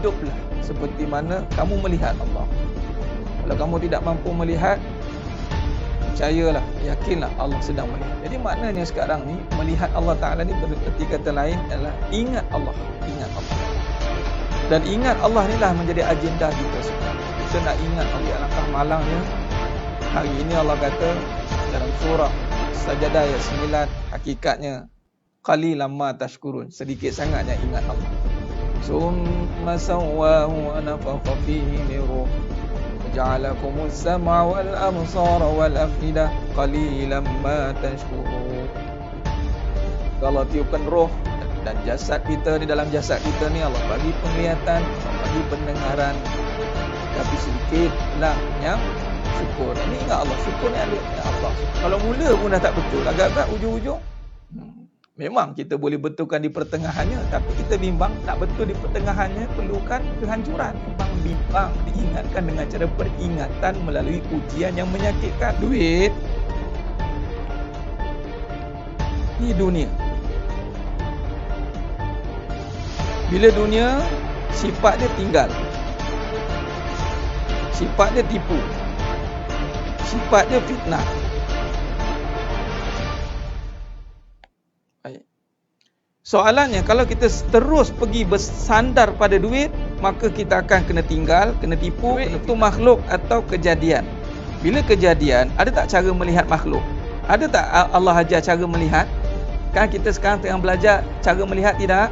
hiduplah seperti mana kamu melihat Allah. Kalau kamu tidak mampu melihat, percayalah, yakinlah Allah sedang melihat. Jadi maknanya sekarang ni melihat Allah Ta'ala ni bererti kata lain adalah ingat Allah. Ingat Allah. Dan ingat Allah ni lah menjadi agenda kita sekarang. Kita nak ingat Allah. Alangkah malangnya hari ini Allah kata dalam surah Sajadah ayat 9, hakikatnya qalilan ma tashkurun, sedikit sangatnya ingat Allah. Summa sawwahu wa nafakha fihi min ruh ja'alakumus sam'a wal absara wal afidah qalilan ma tashkurun. Allah tiupkan roh dan jasad kita, di dalam jasad kita ni Allah bagi penglihatan, Allah bagi pendengaran, tapi sedikitlah yang syukur. Ini ingat Allah, syukur ni ada Allah. Kalau mula pun dah tak betul, agak-agak ujung-ujung memang kita boleh betulkan di pertengahannya, tapi kita bimbang tak betul di pertengahannya, perlukan kehancuran. Bimbang diingatkan dengan cara peringatan melalui ujian yang menyakitkan. Duit ni dunia. Bila dunia, sifat dia tinggal, sifat dia tipu, sifat dia fitnah. Soalannya, kalau kita terus pergi bersandar pada duit, maka kita akan kena tinggal, kena tipu. Duit itu makhluk atau kejadian? Bila kejadian, ada tak cara melihat makhluk? Ada tak Allah ajar cara melihat? Kan kita sekarang tengah belajar cara melihat, tidak?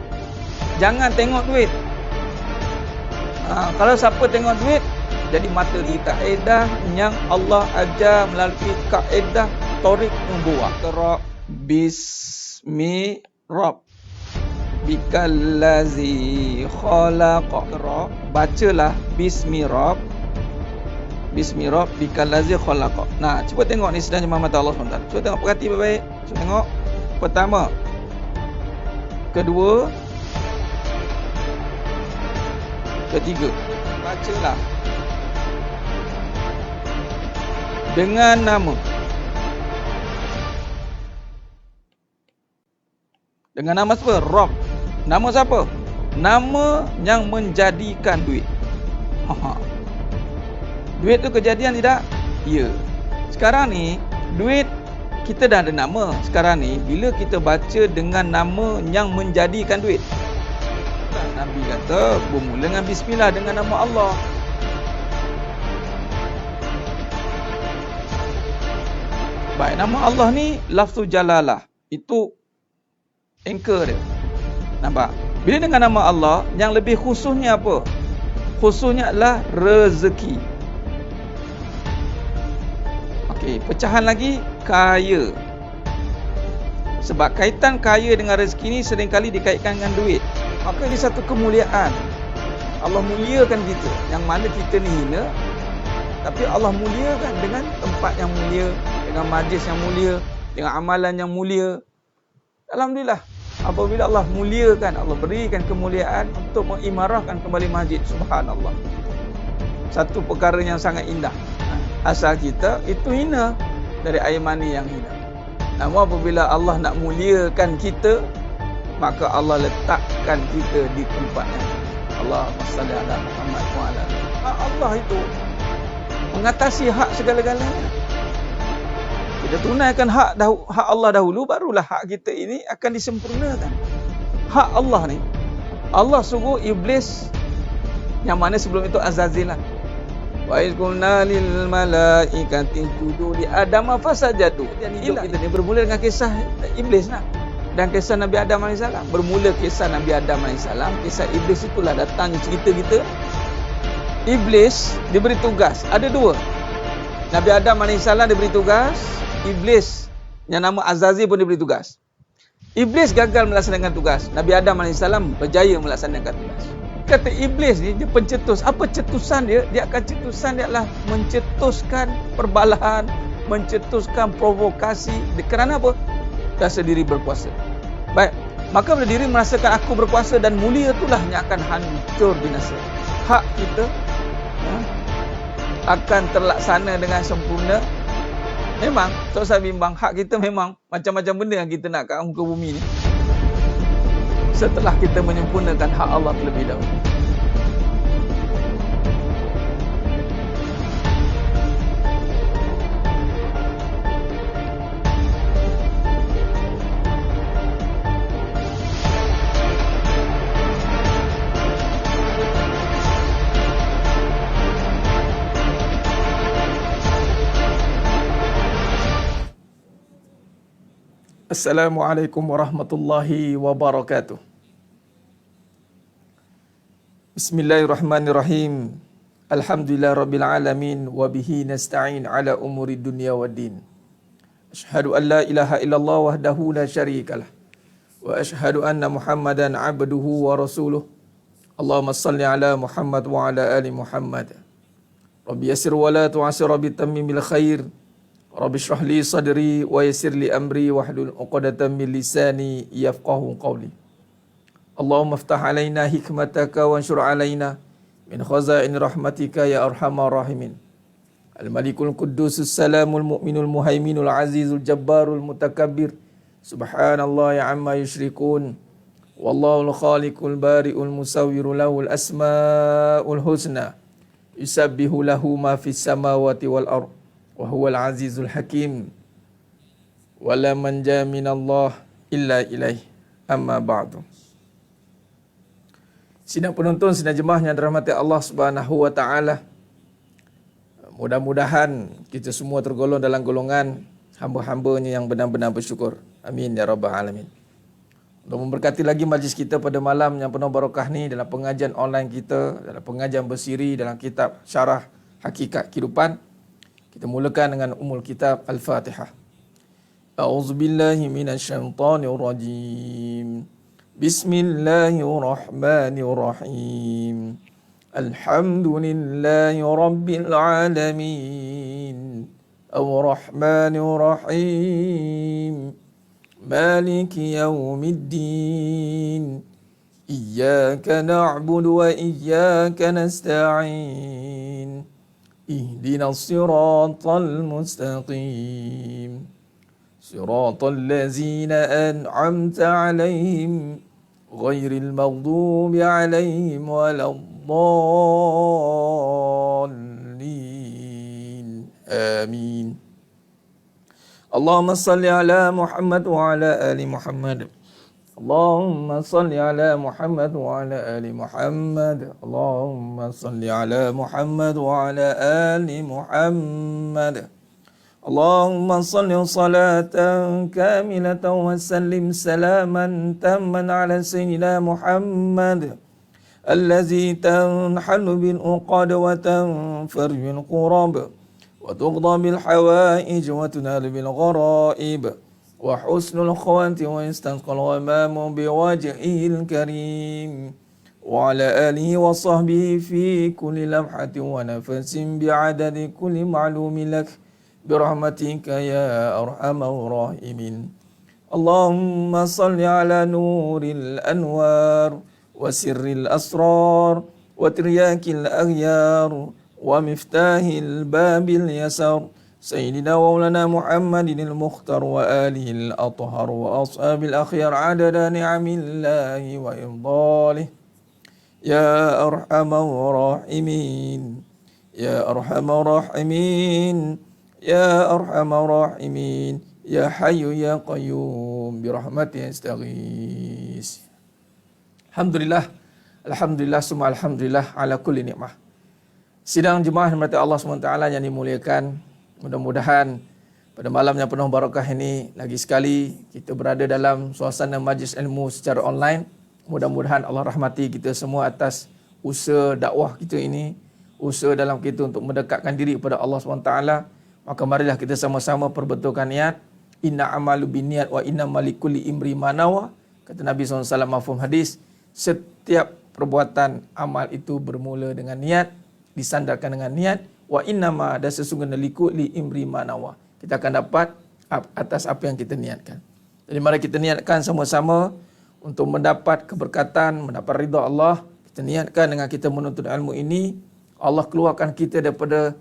Jangan tengok duit. Kalau siapa tengok duit, jadi mata di kaedah yang Allah ajar melalui kaedah Tariq Nubuwah. Qra bismi Rabb bikallazi khalaqa. Bacalah bismi Rabb, bismi Rabb bikallazi khalaqa. Nah, cuba tengok ni sedang jemaah mata Allah SWT. Cuba tengok, perhati baik-baik. Cuba tengok. Pertama, kedua, ketiga. Bacalah dengan nama. Dengan nama siapa? Rabb. Nama siapa? Nama yang menjadikan duit. Duit tu kejadian tidak? Ya. Sekarang ni duit kita dah ada nama. Sekarang ni bila kita baca dengan nama yang menjadikan duit, Nabi kata bermula dengan bismillah, dengan nama Allah. Baik, nama Allah ni lafzul jalalah. Itu anchor dia. Nampak? Bila dengan nama Allah, yang lebih khususnya apa? Khususnya adalah rezeki. Okey, pecahan lagi, kaya. Sebab kaitan kaya dengan rezeki ni seringkali dikaitkan dengan duit. Maka ini satu kemuliaan. Allah muliakan kita, yang mana kita ni hina, tapi Allah muliakan dengan tempat yang mulia, dengan majlis yang mulia, dengan amalan yang mulia. Alhamdulillah, apabila Allah muliakan, Allah berikan kemuliaan untuk mengimarahkan kembali masjid. Subhanallah, satu perkara yang sangat indah. Asal kita itu hina, dari air mani yang hina. Namun apabila Allah nak muliakan kita, maka Allah letakkan kita di tempat yang Allahumma salli ala Muhammad wa ala. Allah itu mengatasi hak segala-galanya. Kita tunaikan hak Allah dahulu, barulah hak kita ini akan disempurnakan. Hak Allah ni, Allah suruh iblis, yang mana sebelum itu Azazil lah. Wa iz qulna lil malaikati isjudu li Adam fasajadu. Dan hidup kita ni bermula dengan kisah iblis lah, dan kisah Nabi Adam AS. Bermula kisah Nabi Adam AS, kisah iblis itulah datangnya cerita kita. Iblis diberi tugas, ada dua. Nabi Adam AS diberi tugas, iblis yang nama Azazil pun diberi tugas. Iblis gagal melaksanakan tugas, Nabi Adam AS berjaya melaksanakan tugas. Kata iblis ni, dia pencetus. Apa cetusan dia? Dia akan cetusan dia adalah mencetuskan perbalahan, mencetuskan provokasi. Kerana apa? Rasa diri berkuasa. Baik, maka bila diri merasakan aku berkuasa dan mulia, itulah yang akan hancur binasa. Hak kita akan terlaksana dengan sempurna. Memang, tak usah bimbang, hak kita memang macam-macam benda yang kita nak kat muka bumi ni, setelah kita menyempurnakan hak Allah terlebih dahulu. Assalamualaikum warahmatullahi wabarakatuh. Bismillahirrahmanirrahim. Alhamdulillah rabbil alamin wa bihi nasta'in ala umuri dunya waddin. Asyhadu an la ilaha illallah wahdahu la syarikalah wa asyhadu anna Muhammadan abduhu wa rasuluh. Allahumma salli ala Muhammad wa ala ali Muhammad. Rabbi yassir wa la tu'assir bi tammimil khair. Rabbi shrah li sadri wa yassir li amri wahlul 'uqdatam min lisani yafqahu qawli. Allahumma iftah alaina hikmataka wanshur alaina min khazain rahmatika ya arhamar rahimin. Al-Malikul Quddusus Salamul Mu'minul Muhaiminul Azizul Jabbarul Mutakabbir. Subhanallah ya amma yusyrikun. Wallahul khaliqul bari'ul musawwirul lahul asmaul husna. Yusabbihu lahu ma fis samawati wal ardh. Wa huwal azizul hakim. Wa la manja minallah illa ilaih. Amma ba'du. Sidang penonton, sidang jemaah yang dirahmati Allah Subhanahu wa taala. Mudah-mudahan kita semua tergolong dalam golongan hamba-hambanya yang benar-benar bersyukur. Amin ya rabbal alamin. Untuk memberkati lagi majlis kita pada malam yang penuh barakah ni dalam pengajian online kita, dalam pengajian bersiri dalam kitab Syarah Hakikat Kehidupan. Kita mulakan dengan umul kitab Al-Fatihah. A'udzubillahi minasyaitonir rajim. Bismillahirrahmanirrahim. Alhamdulillahi rabbil alamin. Ar-Rahmanir-Rahim. Maliki yaumiddin. Iyyaka na'budu wa iyyaka nasta'in. Ihdinas siratal mustaqim. Siratal ladzina an'amta 'alaihim ghairil maghdubi 'alaihim waladdallin. Amin. Allahumma salli ala Muhammad wa ala ali Muhammad. Allahumma salli ala Muhammad wa ala ali Muhammad. Allahumma salli ala Muhammad wa ala ali Muhammad. Allahumma salli salatan kamilatan wa sallim salaman tamman ala sayyidina Muhammad. Allazi tanhalu bil uqad wa tanfarju bil qurab wa tughda bil hawaij wa tunalu bil gharaib. وحسن الخوات ويستسقى الغمام بوجهه الكريم وعلى آله وصحبه في كل لمحة ونفس بعدد كل معلوم لك برحمتك يا أرحم الراحمين. اللهم صل على نور الأنوار وسر الأسرار وترياك الأغيار ومفتاح الباب اليسار سيدنا ومولانا محمد المختار وآله الأطهر وأصحاب الأخيار عدد نعم الله وإفضاله يا أرحم الراحمين يا أرحم الراحمين يا أرحم الراحمين يا حي يا قيوم برحمتك أستغيث. Alhamdulillah, Alhamdulillah, summa Alhamdulillah ala kulli ni'mah. Sidang jemaah yang Allah SWT yang dimuliakan, mudah-mudahan pada malam yang penuh barakah ini lagi sekali kita berada dalam suasana majlis ilmu secara online. Mudah-mudahan Allah rahmati kita semua atas usaha dakwah kita ini, usaha dalam kita untuk mendekatkan diri kepada Allah SWT. Maka marilah kita sama-sama perbetulkan niat. Inna amalu binniat wa inna malikulli imri manawa. Kata Nabi SAW mafhum hadis, setiap perbuatan amal itu bermula dengan niat, disandarkan dengan niat. Wa innama, dan sesungguhnya likulli imri manawa. Kita akan dapat atas apa yang kita niatkan. Jadi mari kita niatkan sama-sama untuk mendapat keberkatan, mendapat ridha Allah. Kita niatkan dengan kita menuntut ilmu ini, Allah keluarkan kita daripada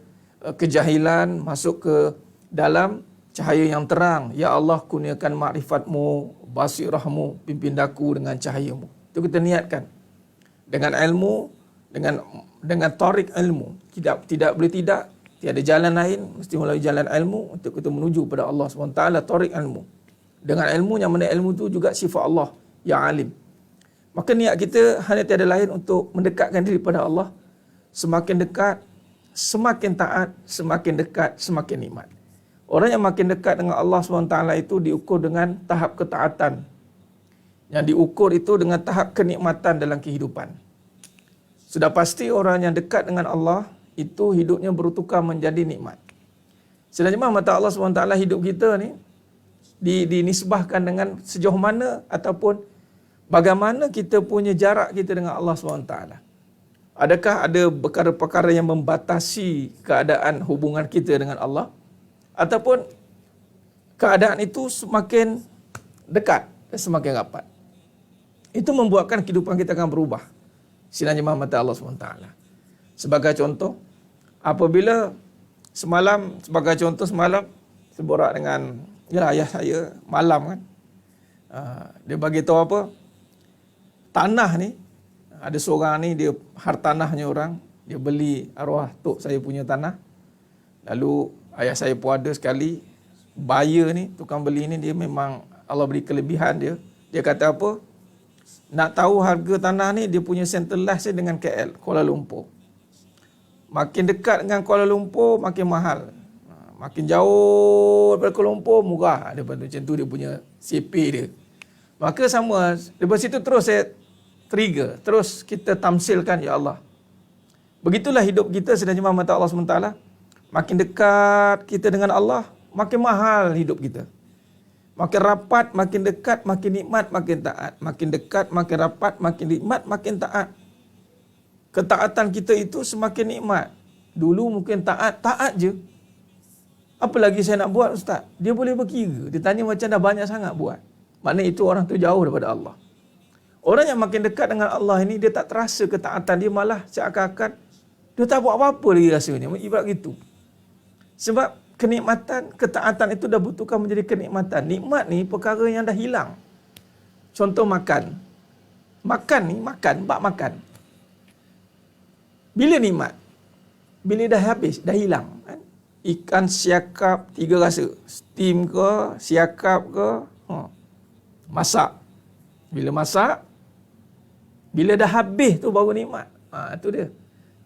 kejahilan, masuk ke dalam cahaya yang terang. Ya Allah, kurniakan makrifatmu, basirahmu, pimpin daku dengan cahayamu. Itu kita niatkan. Dengan ilmu, dengan tarik ilmu. Tidak boleh tidak. Tiada jalan lain. Mesti melalui jalan ilmu untuk kita menuju pada Allah SWT. Tarik ilmu. Dengan ilmu, yang mana ilmu itu juga sifat Allah yang alim. Maka niat kita hanya tiada lain untuk mendekatkan diri pada Allah. Semakin dekat, semakin taat, semakin dekat, semakin nikmat. Orang yang makin dekat dengan Allah SWT itu diukur dengan tahap ketaatan. Yang diukur itu dengan tahap kenikmatan dalam kehidupan. Sudah pasti orang yang dekat dengan Allah itu hidupnya bertukar menjadi nikmat. Sebenarnya mata Allah SWT hidup kita ni dinisbahkan dengan sejauh mana ataupun bagaimana kita punya jarak kita dengan Allah SWT. Adakah ada perkara-perkara yang membatasi keadaan hubungan kita dengan Allah? Ataupun keadaan itu semakin dekat dan semakin rapat. Itu membuatkan kehidupan kita akan berubah. Sinarnya mata Allah SWT. Sebagai contoh, apabila semalam saya borak dengan ayah saya malam kan. Dia bagi tahu apa? Tanah ni, ada seorang ni dia hartanahnya orang, dia beli arwah tok saya punya tanah. Lalu ayah saya pun ada sekali, buyer ni, tukang beli ni dia memang Allah beri kelebihan dia. Dia kata apa? Nak tahu harga tanah ni, dia punya centralize dia dengan KL, Kuala Lumpur. Makin dekat dengan Kuala Lumpur, makin mahal. Makin jauh daripada Kuala Lumpur, murah. Daripada macam tu dia punya CP dia. Maka sama, daripada situ terus saya trigger. Terus kita tamsilkan, ya Allah. Begitulah hidup kita sebenarnya mata Allah SWT. Makin dekat kita dengan Allah, makin mahal hidup kita. Makin rapat, makin dekat, makin nikmat, makin taat. Makin dekat, makin rapat, makin nikmat, makin taat. Ketaatan kita itu semakin nikmat. Dulu mungkin taat je. Apa lagi saya nak buat, Ustaz? Dia boleh berkira. Dia tanya macam dah banyak sangat buat. Maknanya itu orang tu jauh daripada Allah. Orang yang makin dekat dengan Allah ini, dia tak terasa ketaatan. Dia malah seakan-akan dia tak buat apa-apa lagi rasanya. Ibarat gitu. Sebab kenikmatan, ketaatan itu dah bertukar menjadi kenikmatan. Nikmat ni perkara yang dah hilang. Contoh makan. Makan ni, bak makan. Bila nikmat? Bila dah habis, dah hilang. Kan? Ikan siakap 3 rasa. Steam ke, siakap ke, masak. Bila masak, bila dah habis tu baru nikmat. Itu dia.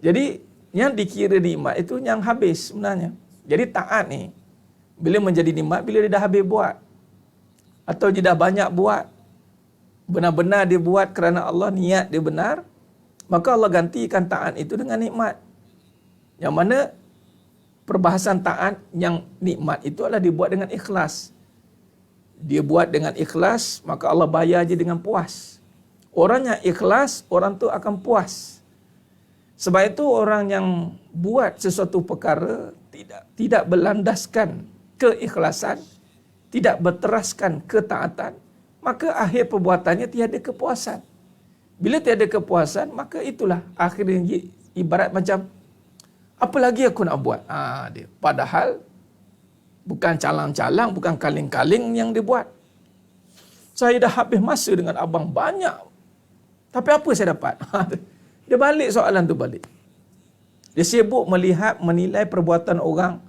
Jadi, yang dikira nikmat itu yang habis sebenarnya. Jadi taat ni, bila menjadi nikmat, bila dia dah habis buat. Atau dia dah banyak buat. Benar-benar dia buat kerana Allah, niat dia benar. Maka Allah gantikan taat itu dengan nikmat. Yang mana perbahasan taat yang nikmat itu adalah dibuat dengan ikhlas. Dia buat dengan ikhlas, maka Allah bayar je dengan puas. Orang yang ikhlas, orang tu akan puas. Sebab itu orang yang buat sesuatu perkara tidak berlandaskan keikhlasan, tidak berteraskan ketaatan, maka akhir perbuatannya tiada kepuasan. Bila tiada kepuasan, maka itulah akhirnya ibarat macam apa lagi aku nak buat? Dia. Padahal bukan calang-calang, bukan kaling-kaling yang dia buat. Saya dah habis masa dengan abang banyak. Tapi apa saya dapat? Dia balik soalan tu balik. Dia sibuk melihat, menilai perbuatan orang.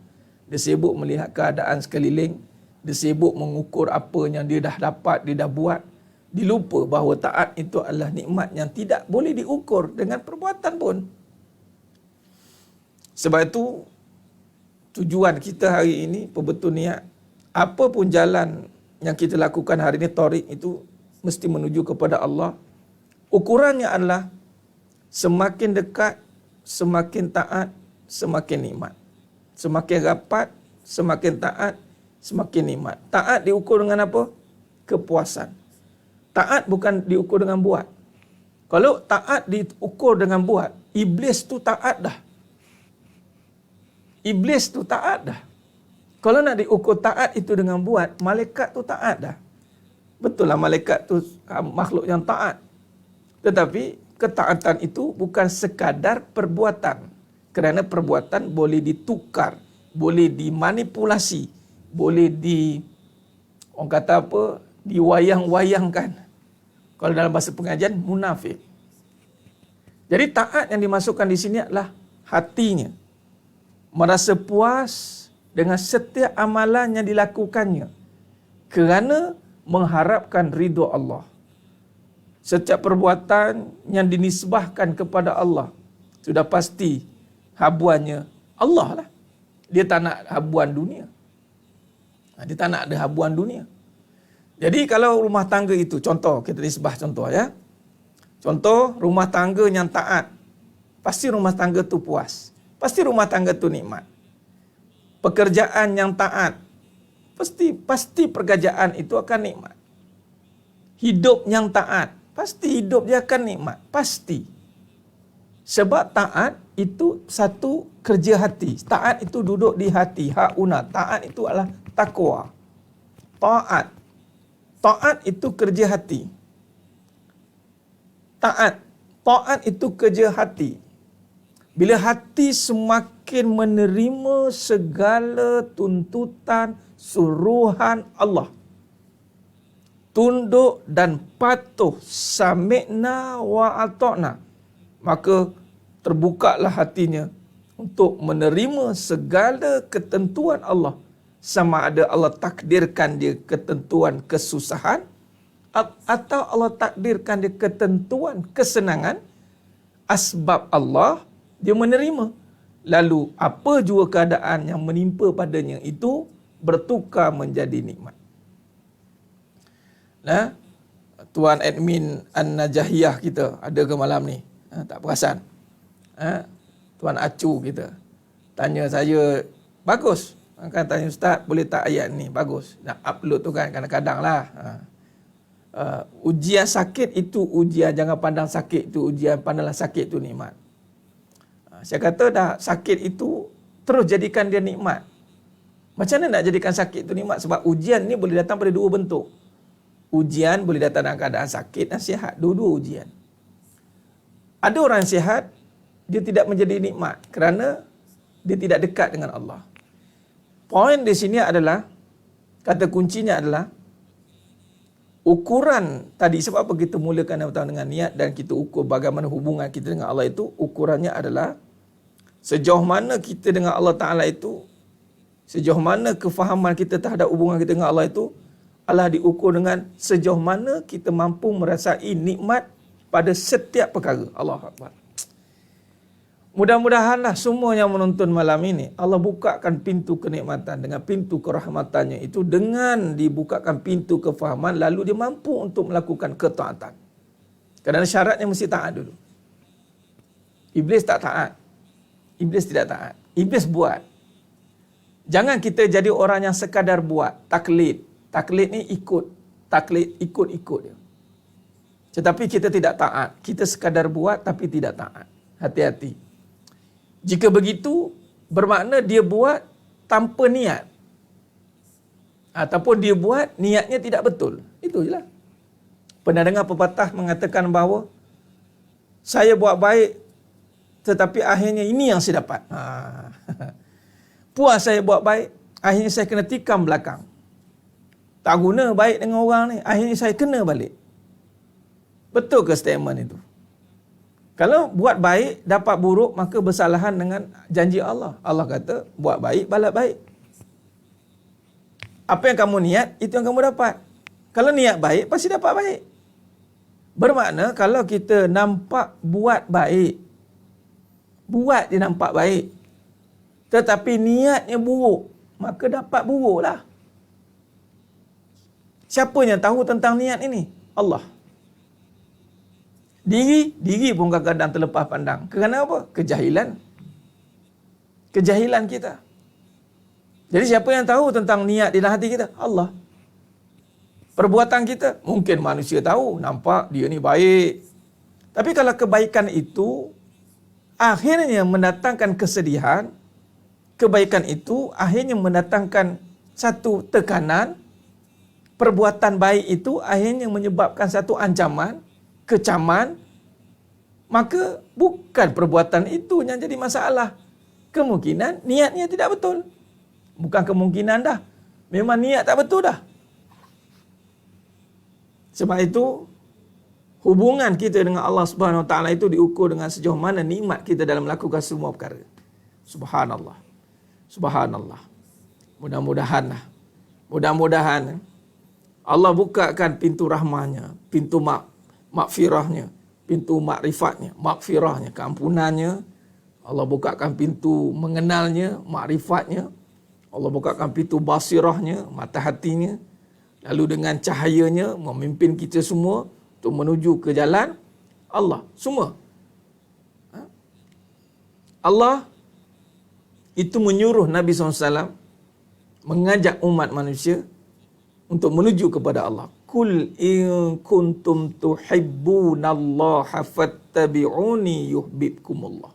Dia sibuk melihat keadaan sekeliling. Dia sibuk mengukur apa yang dia dah dapat, dia dah buat. Dia lupa bahawa taat itu adalah nikmat yang tidak boleh diukur dengan perbuatan pun. Sebab itu, tujuan kita hari ini, perbetul niat, apa pun jalan yang kita lakukan hari ini, tariq itu mesti menuju kepada Allah. Ukurannya adalah semakin dekat, semakin taat, semakin nikmat. Semakin rapat, semakin taat, semakin nikmat. Taat diukur dengan apa? Kepuasan. Taat bukan diukur dengan buat. Kalau taat diukur dengan buat, iblis tu taat dah. Iblis tu taat dah. Kalau nak diukur taat itu dengan buat, malaikat tu taat dah. Betul lah malaikat tu makhluk yang taat. Tetapi ketaatan itu bukan sekadar perbuatan. Kerana perbuatan boleh ditukar, boleh dimanipulasi, boleh orang kata apa, diwayang-wayangkan. Kalau dalam bahasa pengajian, munafik. Jadi taat yang dimasukkan di sini adalah hatinya. Merasa puas dengan setiap amalan yang dilakukannya. Kerana mengharapkan ridha Allah. Setiap perbuatan yang dinisbahkan kepada Allah, sudah pasti habuannya Allah lah. Dia tak nak habuan dunia. Dia tak nak ada habuan dunia. Jadi kalau rumah tangga itu, contoh, kita nisbah contoh ya. Contoh, rumah tangga yang taat. Pasti rumah tangga tu puas. Pasti rumah tangga tu nikmat. Pekerjaan yang taat. Pasti pekerjaan itu akan nikmat. Hidup yang taat. Pasti hidup dia akan nikmat. Pasti. Sebab taat itu satu kerja hati. Taat itu duduk di hati. Hauna. Taat itu adalah takwa. Taat. Taat itu kerja hati. Taat itu kerja hati. Bila hati semakin menerima segala tuntutan, suruhan Allah, tunduk dan patuh, sami'na wa ata'na, maka terbukalah hatinya untuk menerima segala ketentuan Allah. Sama ada Allah takdirkan dia ketentuan kesusahan, atau Allah takdirkan dia ketentuan kesenangan, asbab Allah, dia menerima. Lalu apa jua keadaan yang menimpa padanya itu bertukar menjadi nikmat. Nah, Tuan admin An-Najahiyah kita ada ke malam ni? Tak perasan. Tuan Acu kita tanya saya, bagus. Kan tanya Ustaz, boleh tak ayat ni? Bagus. Nak upload tu kan kadang-kadang lah. Ujian sakit itu ujian, jangan pandang sakit itu ujian, pandanglah sakit itu nikmat. Saya kata dah, sakit itu terus jadikan dia nikmat. Macam mana nak jadikan sakit itu nikmat? Sebab ujian ni boleh datang pada dua bentuk. Ujian boleh datang dalam keadaan sakit dan sihat. Dua-dua ujian. Ada orang yang sihat, dia tidak menjadi nikmat kerana dia tidak dekat dengan Allah. Poin di sini adalah, kata kuncinya adalah ukuran tadi. Sebab apa kita mulakan dengan niat dan kita ukur bagaimana hubungan kita dengan Allah itu, ukurannya adalah sejauh mana kita dengan Allah Ta'ala itu, sejauh mana kefahaman kita terhadap hubungan kita dengan Allah itu, Allah diukur dengan sejauh mana kita mampu merasai nikmat pada setiap perkara. Allahu Akbar. Mudah-mudahanlah semua yang menonton malam ini, Allah bukakan pintu kenikmatan dengan pintu kerahmatannya itu, dengan dibukakan pintu kefahaman, lalu dia mampu untuk melakukan ketaatan. Kerana syaratnya mesti taat dulu. Iblis tak taat. Iblis tidak taat. Iblis buat. Jangan kita jadi orang yang sekadar buat, taklid. Taklid ni ikut. Taklid ikut-ikut dia. Tetapi kita tidak taat. Kita sekadar buat tapi tidak taat. Hati-hati. Jika begitu, bermakna dia buat tanpa niat. Ataupun dia buat, niatnya tidak betul. Itu je lah. Pernah dengar pepatah mengatakan bahawa saya buat baik, tetapi akhirnya ini yang saya dapat. Puas saya buat baik, akhirnya saya kena tikam belakang. Tak guna baik dengan orang ni, akhirnya saya kena balik. Betul ke statement itu? Kalau buat baik, dapat buruk, maka bersalahan dengan janji Allah. Allah kata, buat baik, balas baik. Apa yang kamu niat, itu yang kamu dapat. Kalau niat baik, pasti dapat baik. Bermakna, kalau kita nampak buat baik, buat dia nampak baik, tetapi niatnya buruk, maka dapat buruk lah. Siapa yang tahu tentang niat ini? Allah. Diri pun kadang-kadang terlepas pandang. Kerana apa? Kejahilan. Kejahilan kita. Jadi siapa yang tahu tentang niat di dalam hati kita? Allah. Perbuatan kita, mungkin manusia tahu, nampak dia ni baik. Tapi kalau kebaikan itu akhirnya mendatangkan kesedihan, kebaikan itu akhirnya mendatangkan satu tekanan, perbuatan baik itu akhirnya menyebabkan satu ancaman, kecaman, maka bukan perbuatan itu yang jadi masalah. Kemungkinan niatnya tidak betul. Bukan kemungkinan dah. Memang niat tak betul dah. Sebab itu, hubungan kita dengan Allah Subhanahu Wa Taala itu diukur dengan sejauh mana nikmat kita dalam melakukan semua perkara. Subhanallah. Subhanallah. Mudah-mudahan Allah bukakan pintu rahmahnya, pintu makfirahnya, pintu makrifatnya, makfirahnya, keampunannya. Allah bukakan pintu mengenalnya, makrifatnya, Allah bukakan pintu basirahnya, mata hatinya. Lalu dengan cahayanya memimpin kita semua untuk menuju ke jalan Allah. Semua. Allah itu menyuruh Nabi SAW mengajak umat manusia untuk menuju kepada Allah. Kul in kuntum tuhibbunallaha fattabi'uni yuhibbukumullah.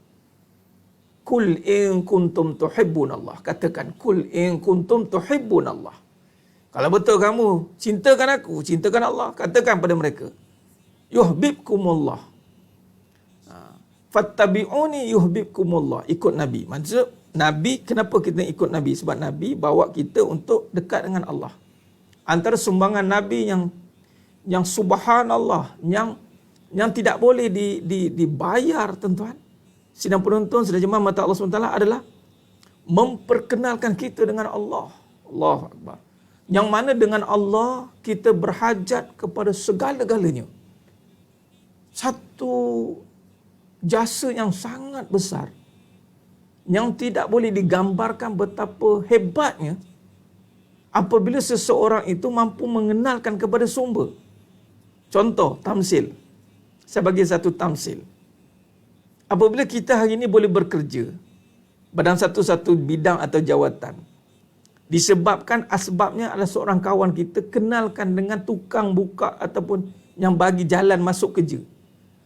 Kul in kuntum tuhibbunallah. Katakan, kul in kuntum tuhibbunallah. Kalau betul kamu cintakan aku, cintakan Allah, katakan pada mereka, yuhibbukumullah. Fattabi'uni yuhibbukumullah. Ikut Nabi. Maksud Nabi, kenapa kita ikut Nabi? Sebab Nabi bawa kita untuk dekat dengan Allah. Antara sumbangan Nabi yang subhanallah, yang tidak boleh dibayar, tuan-tuan. Sidang penonton, sidang jemaah mata Allah SWT adalah memperkenalkan kita dengan Allah. Allahu Akbar. Yang mana dengan Allah kita berhajat kepada segala-galanya. Satu jasa yang sangat besar, yang tidak boleh digambarkan betapa hebatnya apabila seseorang itu mampu mengenalkan kepada sumber. Contoh, tamsil. Saya bagi satu tamsil. Apabila kita hari ini boleh bekerja dalam satu-satu bidang atau jawatan, disebabkan asbabnya adalah seorang kawan kita kenalkan dengan tukang buka ataupun yang bagi jalan masuk kerja.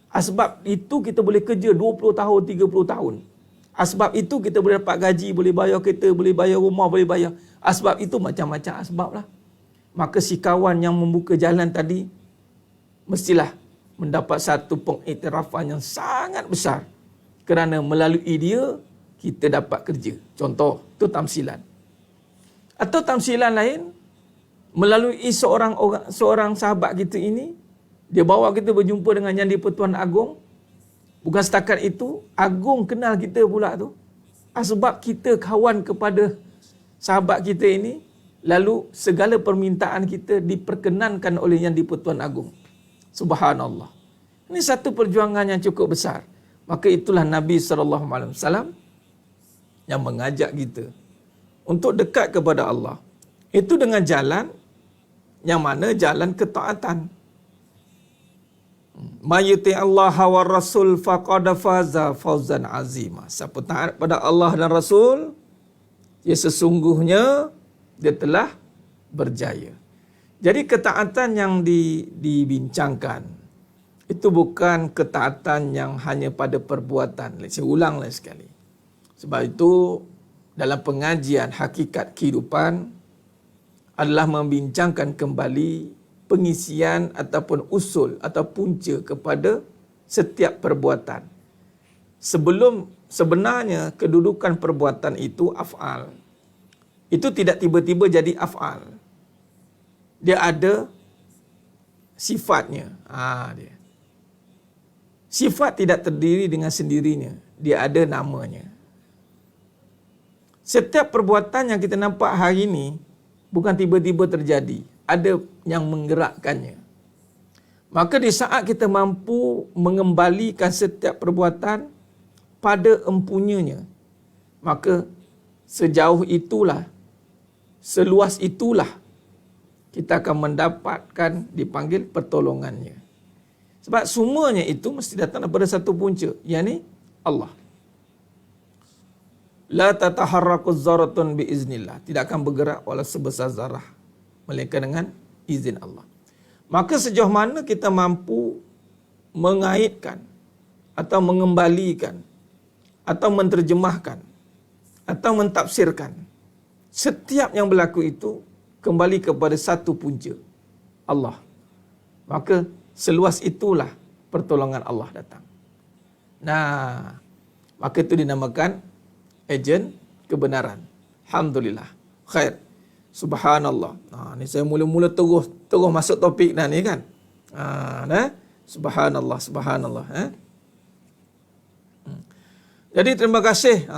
Asbab itu kita boleh kerja 20 tahun, 30 tahun. Asbab itu kita boleh dapat gaji, boleh bayar kereta, boleh bayar rumah, boleh bayar. Asbab itu macam-macam asbab lah. Maka si kawan yang membuka jalan tadi mestilah mendapat satu pengiktirafan yang sangat besar. Kerana melalui dia, kita dapat kerja. Contoh, itu tamsilan. Atau tamsilan lain, melalui seorang sahabat kita ini, dia bawa kita berjumpa dengan Yang di-Pertuan Agong. Bukan setakat itu, Agong kenal kita pula tu. Sebab kita kawan kepada sahabat kita ini, lalu segala permintaan kita diperkenankan oleh Yang di-Pertuan Agong. Subhanallah. Ini satu perjuangan yang cukup besar. Maka itulah Nabi SAW yang mengajak kita untuk dekat kepada Allah. Itu dengan jalan yang mana jalan ketaatan. Mayuti Allah wa Rasul faqad faza fawzan azima. Siapa taat pada Allah dan Rasul, ya sesungguhnya dia telah berjaya. Jadi ketaatan yang dibincangkan itu bukan ketaatan yang hanya pada perbuatan. Saya ulang lagi sekali. Sebab itu dalam pengajian hakikat kehidupan adalah membincangkan kembali pengisian ataupun usul atau punca kepada setiap perbuatan. Sebenarnya kedudukan perbuatan itu af'al. Itu tidak tiba-tiba jadi af'al. Dia ada sifatnya. Dia. Sifat tidak terdiri dengan sendirinya. Dia ada namanya. Setiap perbuatan yang kita nampak hari ini bukan tiba-tiba terjadi. Ada yang menggerakkannya. Maka di saat kita mampu mengembalikan setiap perbuatan pada empunyanya, maka sejauh itulah, seluas itulah kita akan mendapatkan dipanggil pertolongannya. Sebab semuanya itu mesti datang daripada satu punca, yakni Allah. La tataharraku zaratun biiznillah. Tidak akan bergerak walau sebesar zarah, melainkan dengan izin Allah. Maka sejauh mana kita mampu mengaitkan atau mengembalikan atau menterjemahkan atau mentafsirkan setiap yang berlaku itu kembali kepada satu punca, Allah, maka seluas itulah pertolongan Allah datang. Nah, maka itu dinamakan ejen kebenaran. Alhamdulillah. Khair. Subhanallah. Ni saya mula-mula terus masuk topik dah ni kan. Subhanallah, subhanallah. Jadi terima kasih.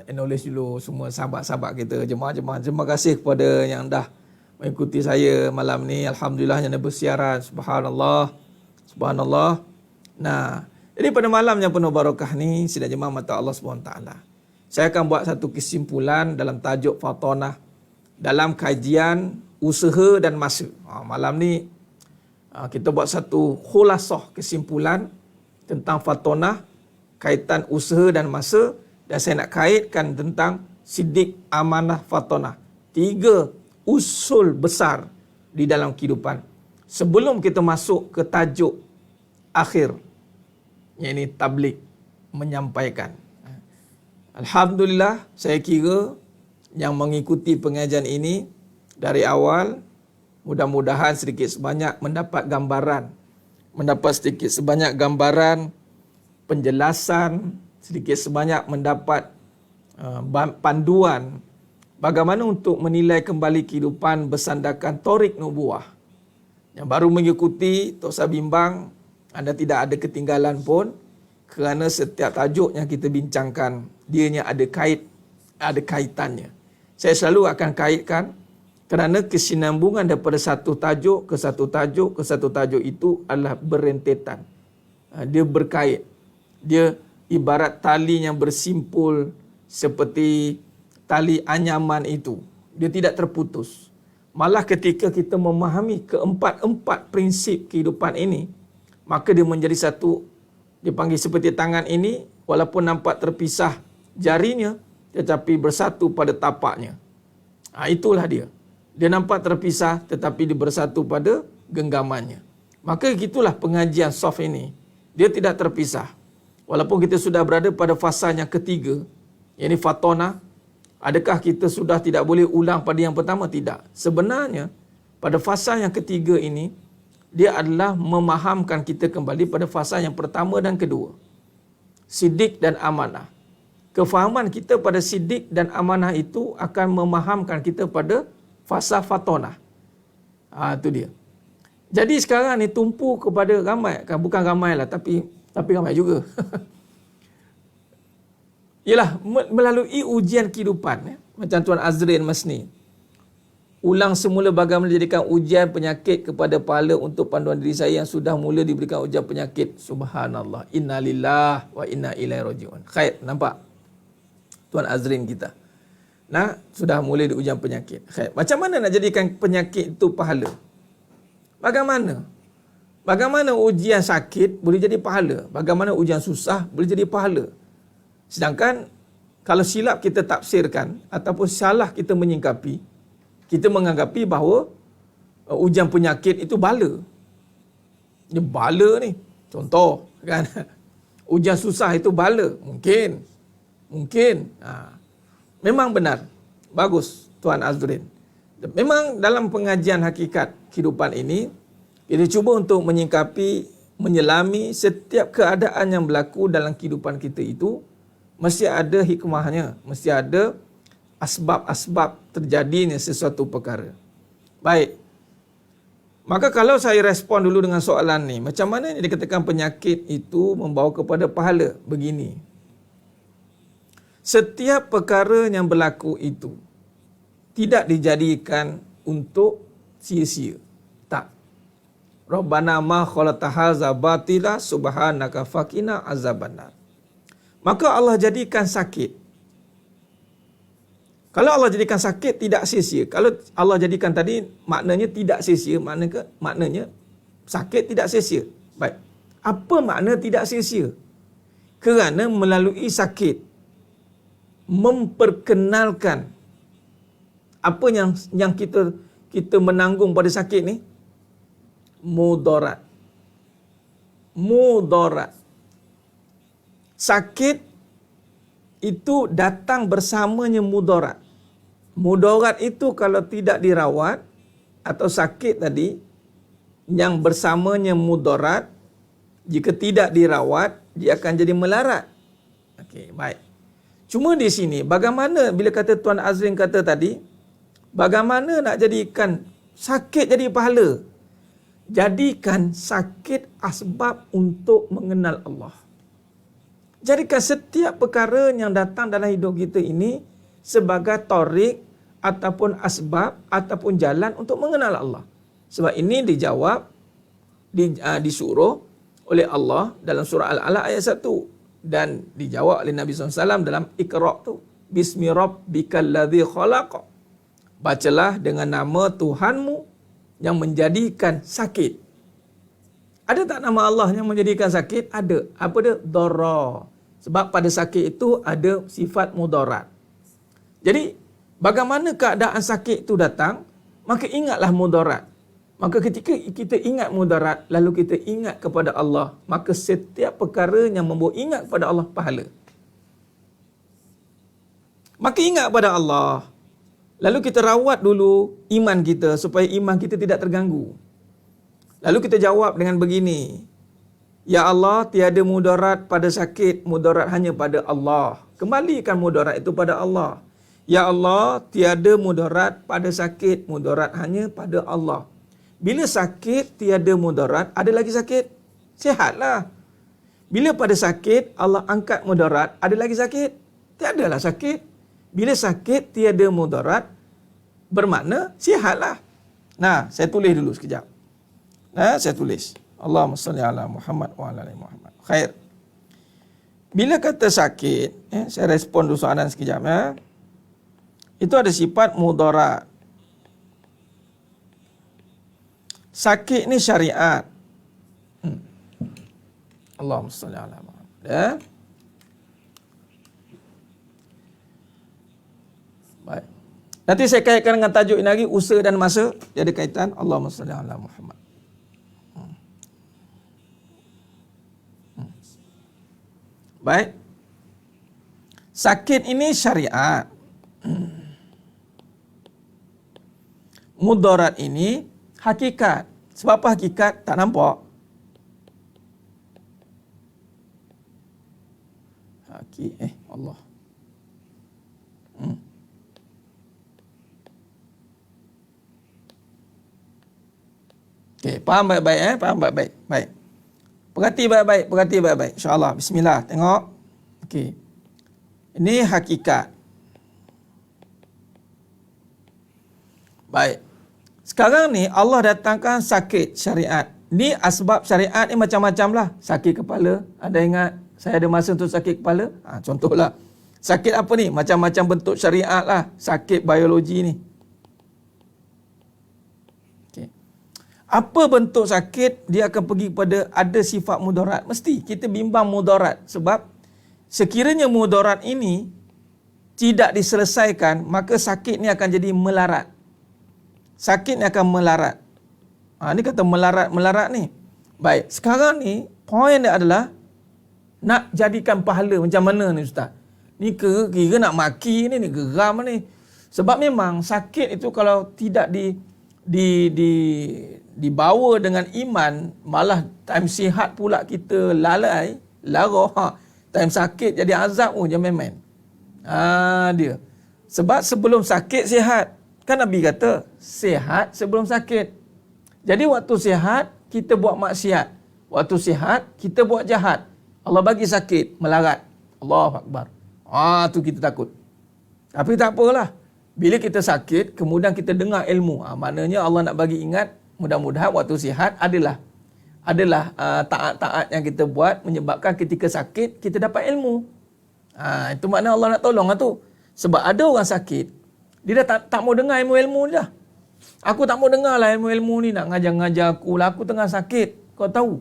Acknowledge dulu semua sahabat-sahabat kita, jemaah-jemaah. Terima kasih kepada yang dah mengikuti saya malam ni. Alhamdulillah yang bersiaran. Subhanallah. Subhanallah. Nah, jadi pada malam yang penuh barakah ni, sidang jemaah mata Allah SWT, Saya akan buat satu kesimpulan dalam tajuk fatonah dalam kajian usaha dan masa. Malam ni kita buat satu khulasah kesimpulan tentang fatonah, kaitan usaha dan masa, dan saya nak kaitkan tentang sidik, amanah, fatonah. 3 usul besar di dalam kehidupan. Sebelum kita masuk ke tajuk akhir, iaitu tabligh, menyampaikan. Alhamdulillah, saya kira yang mengikuti pengajian ini dari awal, mudah-mudahan sedikit sebanyak mendapat sedikit sebanyak gambaran, penjelasan, sedikit sebanyak mendapat panduan bagaimana untuk menilai kembali kehidupan bersandarkan Thoriq Nubuwah. Yang baru mengikuti, tak usah bimbang, anda tidak ada ketinggalan pun, kerana setiap tajuk yang kita bincangkan, dianya ada kaitannya. Saya selalu akan kaitkan, kerana kesinambungan daripada satu tajuk ke satu tajuk ke satu tajuk itu adalah berentetan. Dia berkait. Dia ibarat tali yang bersimpul seperti tali anyaman itu. Dia tidak terputus. Malah ketika kita memahami keempat-empat prinsip kehidupan ini, maka dia menjadi satu, dipanggil seperti tangan ini, walaupun nampak terpisah jarinya, tetapi bersatu pada tapaknya. Itulah dia. Dia nampak terpisah tetapi dia bersatu pada genggamannya. Maka gitulah pengajian soft ini. Dia tidak terpisah. Walaupun kita sudah berada pada fasa yang ketiga, yakni fatonah, adakah kita sudah tidak boleh ulang pada yang pertama? Tidak. Sebenarnya, pada fasa yang ketiga ini, dia adalah memahamkan kita kembali pada fasa yang pertama dan kedua. Sidik dan amanah. Kefahaman kita pada sidik dan amanah itu akan memahamkan kita pada fasa fatonah. Itu dia. Jadi sekarang ni tumpu kepada ramai, kan bukan ramai lah, tapi ramai juga. Ialah melalui ujian kehidupan, macam Tuan Azrin Masni. Ulang semula bagaimana dijadikan ujian penyakit kepada pahala untuk panduan diri saya yang sudah mula diberikan ujian penyakit. Subhanallah. Innalillah wa inna ilaihi raji'un. Khair, nampak? Tuan Azrin kita. Sudah mula di ujian penyakit. Khair. Macam mana nak jadikan penyakit itu pahala? Bagaimana? Bagaimana ujian sakit boleh jadi pahala? Bagaimana ujian susah boleh jadi pahala? Sedangkan kalau silap kita tafsirkan ataupun salah kita menyingkapi, kita menganggapi bahawa ujian penyakit itu bala. Dia bala ni. Contoh, kan? Ujian susah itu bala. Mungkin. Memang benar. Bagus, Tuan Azrin. Memang dalam pengajian hakikat kehidupan ini, kita cuba untuk menyingkapi, menyelami setiap keadaan yang berlaku dalam kehidupan kita itu, mesti ada hikmahnya, mesti ada asbab-asbab terjadinya sesuatu perkara. Baik. Maka kalau saya respon dulu dengan soalan ni, macam mana ni dikatakan penyakit itu membawa kepada pahala? Begini. Setiap perkara yang berlaku itu tidak dijadikan untuk sia-sia. Tak. Rabbana ma khalaqta hadza batila subhanaka faqina azabannar. Maka Allah jadikan sakit. Kalau Allah jadikan sakit tidak sia-sia. Kalau Allah jadikan tadi maknanya tidak sia-sia, maknanya sakit tidak sia-sia. Baik. Apa makna tidak sia-sia? Kerana melalui sakit memperkenalkan apa yang kita menanggung pada sakit ni, mudarat. Sakit itu datang bersamanya mudarat. Mudarat itu kalau tidak dirawat atau sakit tadi yang bersamanya mudarat, jika tidak dirawat dia akan jadi melarat. Okey, baik. Cuma di sini bagaimana bila kata Tuan Azrin kata tadi, bagaimana nak jadikan sakit jadi pahala? Jadikan sakit asbab untuk mengenal Allah. Jadikan setiap perkara yang datang dalam hidup kita ini sebagai thoriq ataupun asbab ataupun jalan untuk mengenal Allah. Sebab ini dijawab, disuruh oleh Allah dalam surah Al-Alaq ayat 1. Dan dijawab oleh Nabi SAW dalam Iqra' tu. Bismi rabbikal ladzi khalaq. Bacalah dengan nama Tuhanmu yang menjadikan sakit. Ada tak nama Allah yang menjadikan sakit? Ada. Apa dia? Dara. Sebab pada sakit itu ada sifat mudarat. Jadi, bagaimana keadaan sakit itu datang, maka ingatlah mudarat. Maka ketika kita ingat mudarat, lalu kita ingat kepada Allah, maka setiap perkara yang membawa ingat kepada Allah, pahala. Maka ingat kepada Allah. Lalu kita rawat dulu iman kita supaya iman kita tidak terganggu. Lalu kita jawab dengan begini. Ya Allah, tiada mudarat pada sakit, mudarat hanya pada Allah. Kembalikan mudarat itu pada Allah. Ya Allah, tiada mudarat pada sakit, mudarat hanya pada Allah. Bila sakit, tiada mudarat, ada lagi sakit, sihatlah. Bila pada sakit, Allah angkat mudarat, ada lagi sakit, tiadalah sakit. Bila sakit, tiada mudarat, bermakna sihatlah. Nah, saya tulis dulu sekejap. Saya tulis. Allahumma salli ala Muhammad wa ala ali Muhammad. Khair. Bila kata sakit, saya respon dulu soalan sekejap. Itu ada sifat mudarat. Sakit ni syariat. Allahumma salli ala Muhammad. Baik. Nanti saya kaitkan dengan tajuk ini lagi, usaha dan masa. Dia ada kaitan. Allahumma salli ala Muhammad. Baik. Sakit ini syariat. Mudarat ini hakikat. Sebab apa hakikat? Tak nampak. Allah. Okey, faham baik-baik faham baik-baik. Baik. Perhati baik-baik, insya-Allah. Bismillah, tengok. Okey. Ini hakikat. Baik. Sekarang ni Allah datangkan sakit syariat. Ni asbab syariat ni macam-macam lah. Sakit kepala, ada ingat saya ada masa untuk sakit kepala? Contohlah. Sakit apa ni? Macam-macam bentuk syariat lah. Sakit biologi ni. Apa bentuk sakit, dia akan pergi kepada ada sifat mudarat. Mesti kita bimbang mudarat. Sebab sekiranya mudarat ini tidak diselesaikan, maka sakit ni akan jadi melarat. Sakit ni akan melarat. Ni kata melarat ni. Baik, sekarang ni poin dia adalah nak jadikan pahala macam mana ni Ustaz? Ni kira nak maki ni geram ni. Sebab memang sakit itu kalau tidak dibawa dengan iman, malah time sihat pula kita lalai, lara. Time sakit jadi azab pun jangan main-main. Dia. Sebab sebelum sakit sihat. Kan Nabi kata, sihat sebelum sakit. Jadi waktu sihat, kita buat maksiat. Waktu sihat, kita buat jahat. Allah bagi sakit, melarat. Allahu Akbar. Tu kita takut. Tapi tak apalah. Bila kita sakit, kemudian kita dengar ilmu. Maknanya Allah nak bagi ingat, mudah-mudahan waktu sihat adalah taat-taat yang kita buat menyebabkan ketika sakit kita dapat ilmu. Itu makna Allah nak tolong lah tu. Sebab ada orang sakit, dia dah tak mau dengar ilmu-ilmu ni dah. Aku tak mau dengar lah ilmu-ilmu ni, nak ngajar-ngajar aku lah. Aku tengah sakit. Kau tahu?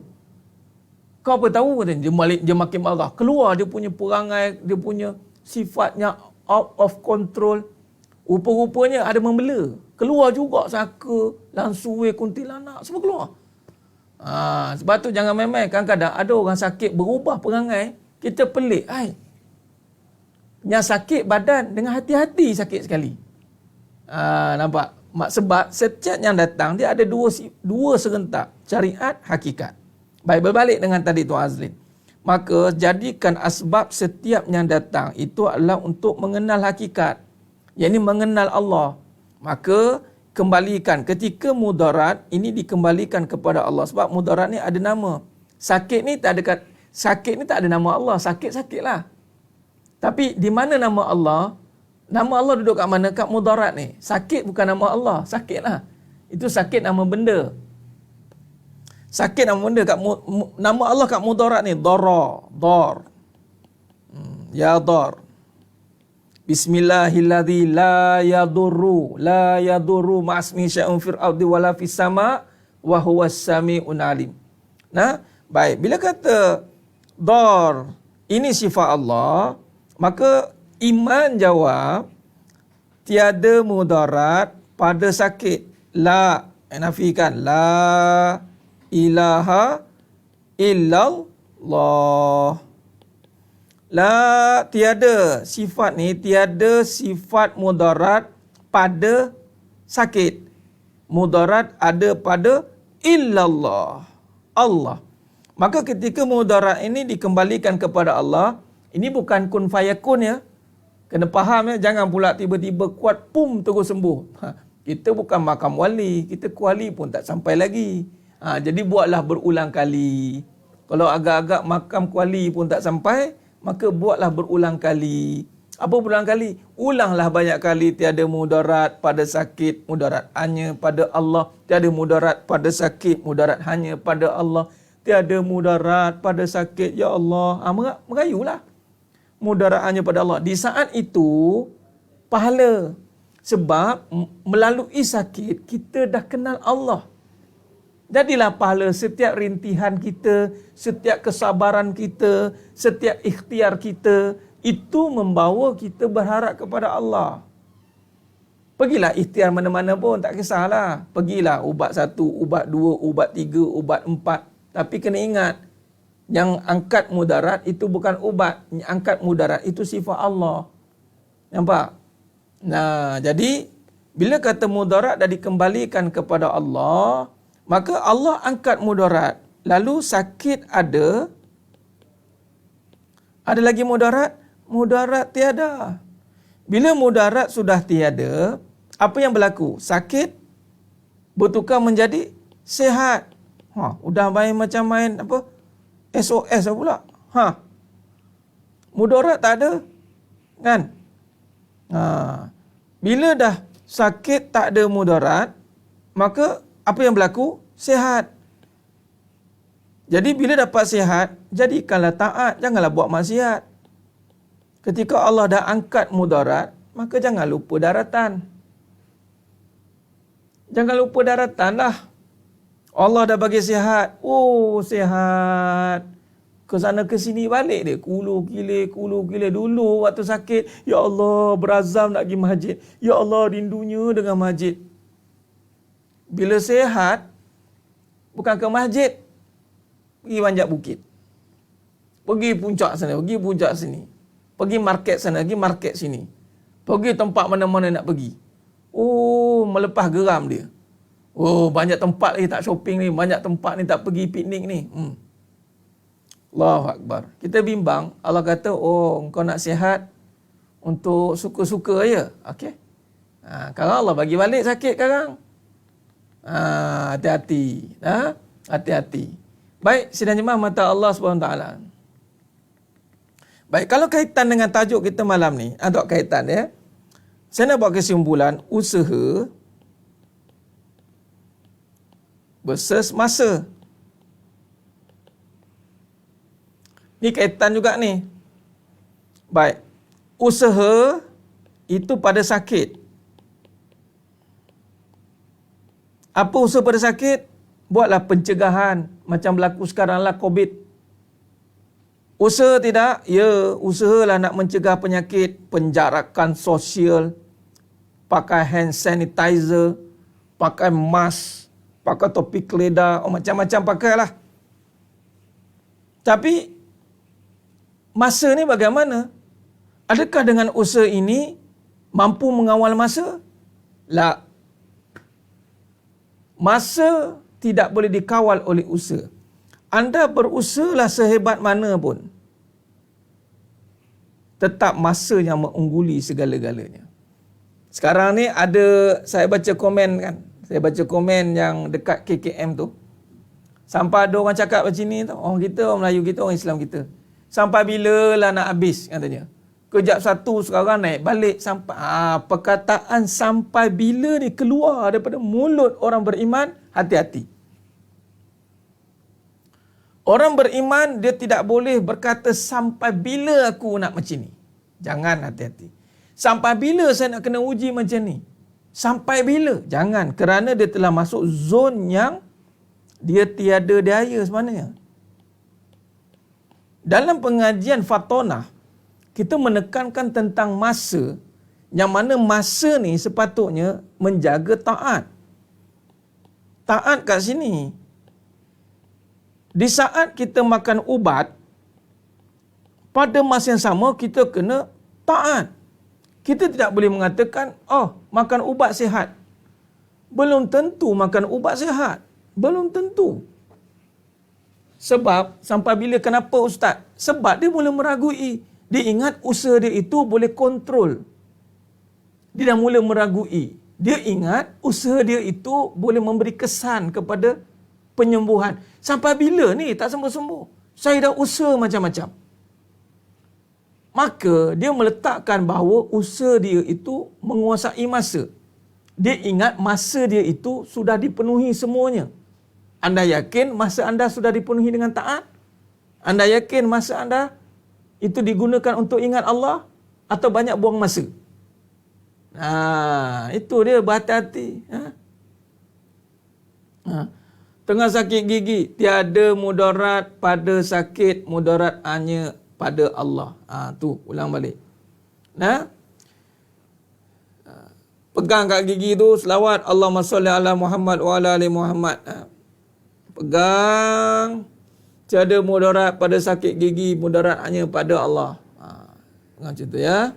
Kau apa tahu? Dia makin marah. Keluar dia punya perangai, dia punya sifatnya out of control. Rupa-rupanya ada membela. Keluar juga saka, langsui, kuntilanak, semua keluar. Sebab tu jangan main-main. Kadang-kadang ada orang sakit berubah perangai, kita pelik. Yang sakit badan dengan hati-hati sakit sekali. Nampak? Sebab setiap yang datang, dia ada dua serentak. Syariat, hakikat. Baik, berbalik dengan tadi Tuan Azlin. Maka jadikan asbab setiap yang datang itu adalah untuk mengenal hakikat. Yang ini mengenal Allah. Maka kembalikan. Ketika mudarat, ini dikembalikan kepada Allah. Sebab mudarat ni ada nama. Sakit ni tak ada nama Allah. Sakit-sakitlah. Tapi di mana nama Allah? Nama Allah duduk kat mana? Kat mudarat ni. Sakit bukan nama Allah. Sakitlah. Itu sakit nama benda. Sakit nama benda. Nama Allah kat mudarat ni. Dara. Dar. Ya dar. Bismillahilladzi la yadurru ma'asmi syai'un fil ardi wala fis sama wa huwas sami'un alim. Nah, baik. Bila kata dar, ini sifat Allah, maka iman jawab tiada mudarat pada sakit. La, nafikan. La ilaha illallah. La, tiada sifat ni, tiada sifat mudarat pada sakit. Mudarat ada pada illallah, Allah. Maka ketika mudarat ini dikembalikan kepada Allah, ini bukan kun fayakun ya. Kena faham ya, jangan pula tiba-tiba kuat pum terus sembuh. Kita bukan makam wali, kita kuali pun tak sampai lagi. Jadi buatlah berulang kali. Kalau agak-agak makam kuali pun tak sampai, maka buatlah berulang kali. Apa berulang kali? Ulanglah banyak kali. Tiada mudarat pada sakit, mudarat hanya pada Allah. Tiada mudarat pada sakit, mudarat hanya pada Allah. Tiada mudarat pada sakit, ya Allah. Merayulah. Mudarat hanya pada Allah. Di saat itu, pahala. Sebab melalui sakit, kita dah kenal Allah. Jadilah pahala setiap rintihan kita, setiap kesabaran kita, setiap ikhtiar kita, itu membawa kita berharap kepada Allah. Pergilah ikhtiar mana-mana pun, tak kisahlah. Pergilah ubat 1, ubat 2, ubat 3, ubat 4. Tapi kena ingat, yang angkat mudarat itu bukan ubat. Yang angkat mudarat itu sifat Allah. Nampak? Nah, jadi bila kata mudarat dah dikembalikan kepada Allah, maka Allah angkat mudarat. Lalu sakit ada. Ada lagi mudarat? Mudarat tiada. Bila mudarat sudah tiada, apa yang berlaku? Sakit bertukar menjadi sihat. Udah main macam main apa? SOS pula. Mudarat tak ada. Kan? Bila dah sakit tak ada mudarat, maka apa yang berlaku? Sihat. Jadi bila dapat sihat, jadikanlah taat, janganlah buat maksiat. Ketika Allah dah angkat mudarat, maka jangan lupa daratan. Jangan lupa daratan lah. Allah dah bagi sihat. Oh, sihat. Ke sana ke sini balik dia. Kulu gile. Dulu waktu sakit, ya Allah, berazam nak pergi masjid. Ya Allah, rindunya dengan masjid. Bila sihat, bukan ke masjid, pergi panjat bukit. Pergi puncak sana, pergi puncak sini. Pergi market sana, pergi market sini. Pergi tempat mana-mana nak pergi. Oh, melepas geram dia. Oh, banyak tempat ni tak shopping ni, banyak tempat ni tak pergi piknik ni. Allahu Akbar. Kita bimbang, Allah kata, oh, kau nak sihat untuk suka-suka je. Okey. Kalau Allah bagi balik sakit sekarang. Hati-hati. Hati-hati. Baik, sidang jemaah mata Allah SWT. Baik, kalau kaitan dengan tajuk kita malam ni, ada kaitan ya. Saya nak buat kesimpulan, usaha versus masa. Ni kaitan juga ni. Baik, usaha itu pada sakit. Apa usaha pada sakit? Buatlah pencegahan. Macam berlaku sekarang lah COVID. Usaha tidak? Ya, usahalah nak mencegah penyakit. Penjarakan sosial. Pakai hand sanitizer. Pakai mask. Pakai topi keledar. Macam-macam pakailah. Tapi, masa ni bagaimana? Adakah dengan usaha ini mampu mengawal masa? La. Masa tidak boleh dikawal oleh usaha. Anda berusahalah sehebat mana pun, tetap masa yang mengungguli segala-galanya. Sekarang ni saya baca komen kan. Saya baca komen yang dekat KKM tu. Sampai ada orang cakap macam ni tau. Orang kita, orang Melayu kita, orang Islam kita. Sampai bila lah nak habis katanya. Kejap satu sekarang naik balik sampai perkataan sampai bila ni keluar daripada mulut orang beriman, hati-hati. Orang beriman dia tidak boleh berkata sampai bila aku nak macam ni. Jangan, hati-hati. Sampai bila saya nak kena uji macam ni? Sampai bila? Jangan, kerana dia telah masuk zon yang dia tiada daya sebenarnya. Dalam pengajian Fatonah, kita menekankan tentang masa, yang mana masa ni sepatutnya menjaga taat. Taat kat sini. Di saat kita makan ubat, pada masa yang sama kita kena taat. Kita tidak boleh mengatakan, oh, makan ubat sihat. Belum tentu makan ubat sihat. Belum tentu. Sebab, sampai bila, kenapa Ustaz? Sebab dia mula meragui. Dia ingat usaha dia itu boleh kontrol. Dia dah mula meragui. Dia ingat usaha dia itu boleh memberi kesan kepada penyembuhan. Sampai bila ni tak sembuh-sembuh? Saya dah usaha macam-macam. Maka dia meletakkan bahawa usaha dia itu menguasai masa. Dia ingat masa dia itu sudah dipenuhi semuanya. Anda yakin masa anda sudah dipenuhi dengan taat? Anda yakin masa anda itu digunakan untuk ingat Allah? Atau banyak buang masa? Itu dia, berhati-hati. Tengah sakit gigi, tiada mudarat pada sakit, mudarat hanya pada Allah. Tu, ulang balik. Pegang kat gigi tu selawat Allahumma salli ala Muhammad wa ala ali Muhammad. Pegang. Tiada mudarat pada sakit gigi, mudarat hanya pada Allah. Macam tu ya.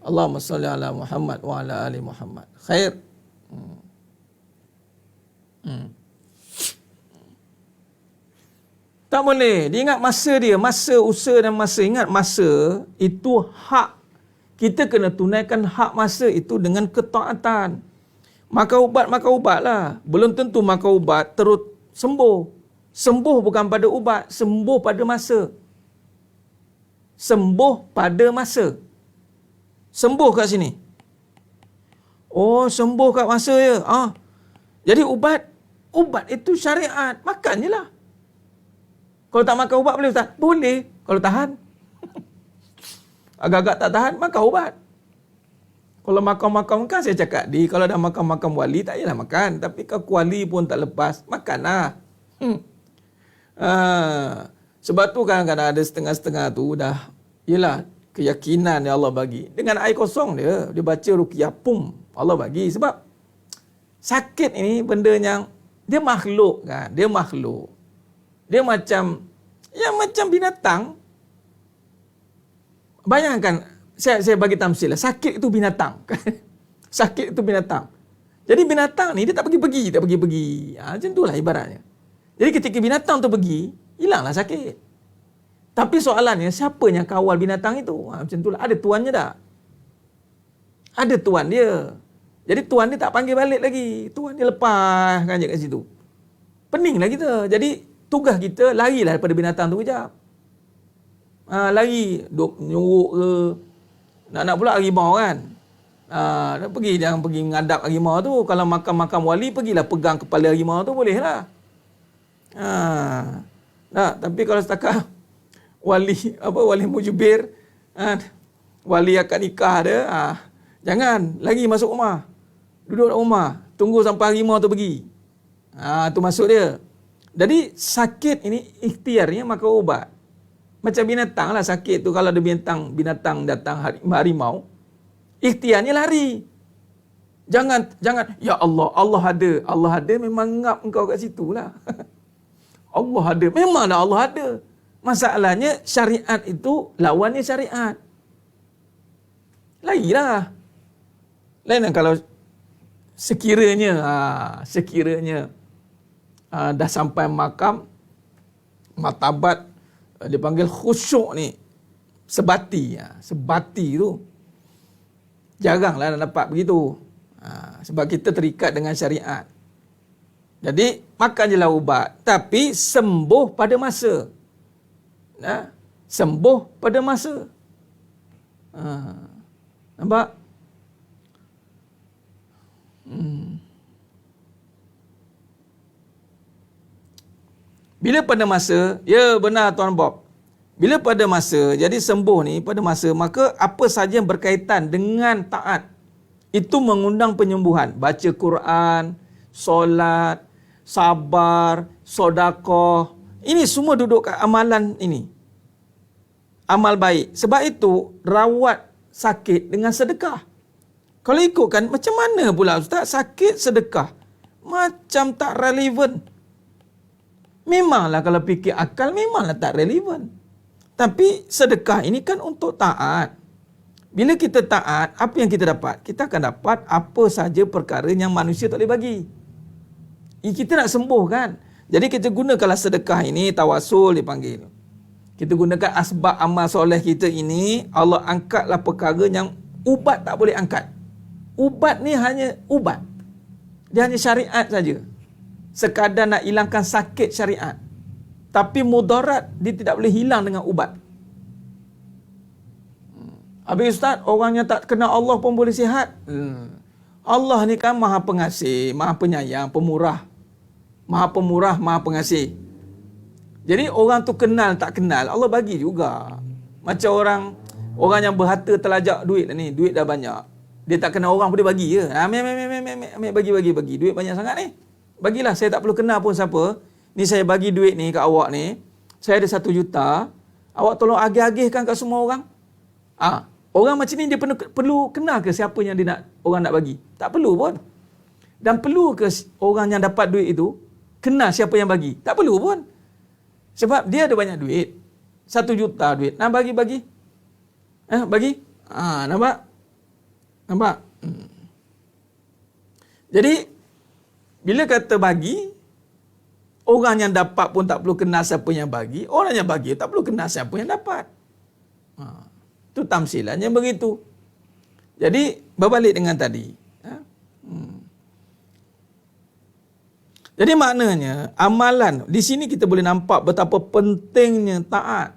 Allahumma salli ala Muhammad wa ala ali Muhammad. Khair. Tak boleh. Dia ingat masa dia. Masa, usaha dan masa. Ingat masa itu hak. Kita kena tunaikan hak masa itu dengan ketaatan. Makan ubat lah. Belum tentu makan ubat terus sembuh. Sembuh bukan pada ubat. Sembuh pada masa. Sembuh pada masa. Sembuh kat sini. Oh, sembuh kat masa je. Jadi ubat itu syariat. Makan je lah. Kalau tak makan ubat boleh tak? Boleh. Kalau tahan. Agak-agak tak tahan, makan ubat. Kalau makan-makan kan saya cakap kalau dah makan-makan wali, tak payahlah makan. Tapi kalau kuali pun tak lepas, makanlah. Sebab tu kadang-kadang ada setengah-setengah tu dah, yelah, keyakinan yang Allah bagi. Dengan air kosong dia baca ruqyah, pum, Allah bagi. Sebab sakit ini benda yang, dia makhluk kan, dia makhluk. Dia macam binatang. Bayangkan, saya bagi tamsil lah. Sakit itu binatang. Sakit itu binatang. Jadi binatang ni dia tak pergi-pergi. Macam itulah ibaratnya. Jadi ketika binatang tu pergi, hilanglah sakit. Tapi soalannya, siapa yang kawal binatang itu? Macam itulah. Ada tuannya tak? Ada tuan dia. Jadi tuan dia tak panggil balik lagi. Tuan dia lepaskan je kat situ. Peninglah kita. Jadi tugas kita larilah daripada binatang tu kejap. Lari, duk nyuruk ke. Nak pula harimau kan. Jangan pergi mengadap harimau tu. Kalau makan-makan wali, pergilah pegang kepala harimau tu, boleh lah. Tapi kalau setakat wali mujibir, wali akad nikah dia, jangan lagi masuk rumah. Duduk dalam rumah, tunggu sampai harimau tu pergi. Tu maksud dia. Jadi sakit ini ikhtiarnya makan ubat. Macam binatang lah sakit tu. Kalau ada binatang datang harimau, ikhtiarnya lari. Jangan, ya Allah ada, memang ngap engkau kat situ lah. Allah ada, memanglah Allah ada. Masalahnya syariat itu lawannya syariat. Larilah. Lain kalau sekiranya dah sampai makam martabat, dia panggil khusyuk ni, sebati tu jaranglah nak dapat begitu. Sebab kita terikat dengan syariat. Jadi makan je lah ubat, tapi sembuh pada masa. Sembuh pada masa. Nampak? Bila pada masa, ya benar Tuan Bob. Bila pada masa, jadi sembuh ni pada masa, maka apa saja yang berkaitan dengan taat, itu mengundang penyembuhan. Baca Quran, solat, sabar, sodakoh. Ini semua duduk kat amalan ini. Amal baik. Sebab itu, rawat sakit dengan sedekah. Kalau ikutkan, macam mana pula Ustaz? Sakit sedekah. Macam tak relevan. Memanglah kalau fikir akal, memanglah tak relevan. Tapi sedekah ini kan untuk taat. Bila kita taat, apa yang kita dapat? Kita akan dapat apa saja perkara yang manusia tak boleh bagi. Kita nak sembuh kan? Jadi kita gunakanlah sedekah ini, tawasul dipanggil. Kita gunakan asbab amal soleh kita ini, Allah angkatlah perkara yang ubat tak boleh angkat. Ubat ni hanya ubat. Dia hanya syariat saja. Sekadar nak hilangkan sakit syariat. Tapi mudarat dia tidak boleh hilang dengan ubat. Habis Ustaz, orang yang tak kenal Allah pun boleh sihat. Allah ni kan maha pengasih, maha penyayang, pemurah. Maha pemurah, maha pengasih. Jadi orang tu kenal tak kenal, Allah bagi juga. Macam orang yang berharta terlajak duit ni, duit dah banyak. Dia tak kenal orang pun dia bagi je. Ambil bagi. Duit banyak sangat ni. Bagilah, saya tak perlu kenal pun siapa. Ni saya bagi duit ni kat awak ni. Saya ada 1 juta. Awak tolong agih-agihkan kat semua orang. Orang macam ni dia perlu kenal ke siapa yang orang nak bagi? Tak perlu pun. Dan perlu ke orang yang dapat duit itu kenal siapa yang bagi? Tak perlu pun. Sebab dia ada banyak duit. 1 juta duit. Nak bagi? Bagi? Nampak? Jadi, bila kata bagi, orang yang dapat pun tak perlu kenal siapa yang bagi. Orang yang bagi tak perlu kenal siapa yang dapat. Itu tamsilannya begitu. Jadi, berbalik dengan tadi. Jadi maknanya, amalan, di sini kita boleh nampak betapa pentingnya taat.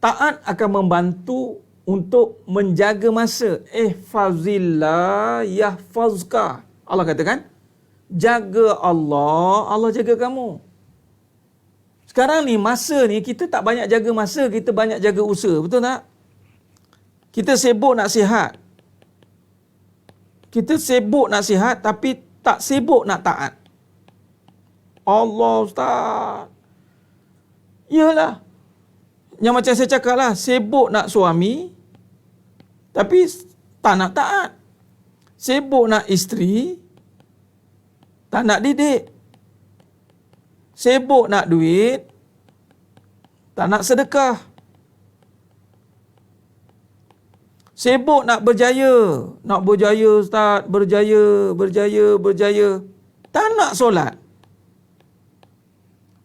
Taat akan membantu untuk menjaga masa. Ihfazillah yahfazka. Allah katakan, jaga Allah, Allah jaga kamu. Sekarang ni, masa ni, kita tak banyak jaga masa, kita banyak jaga usaha. Betul tak? Kita sibuk nak sihat. Kita sibuk nak sihat, tapi tak sibuk nak taat. Allah Ustaz. Yalah. Yang macam saya cakap lah, sibuk nak suami, tapi tak nak taat. Sibuk nak isteri, tak nak didik. Sibuk nak duit, tak nak sedekah. Sibuk nak berjaya. Nak berjaya Ustaz, berjaya. Tak nak solat.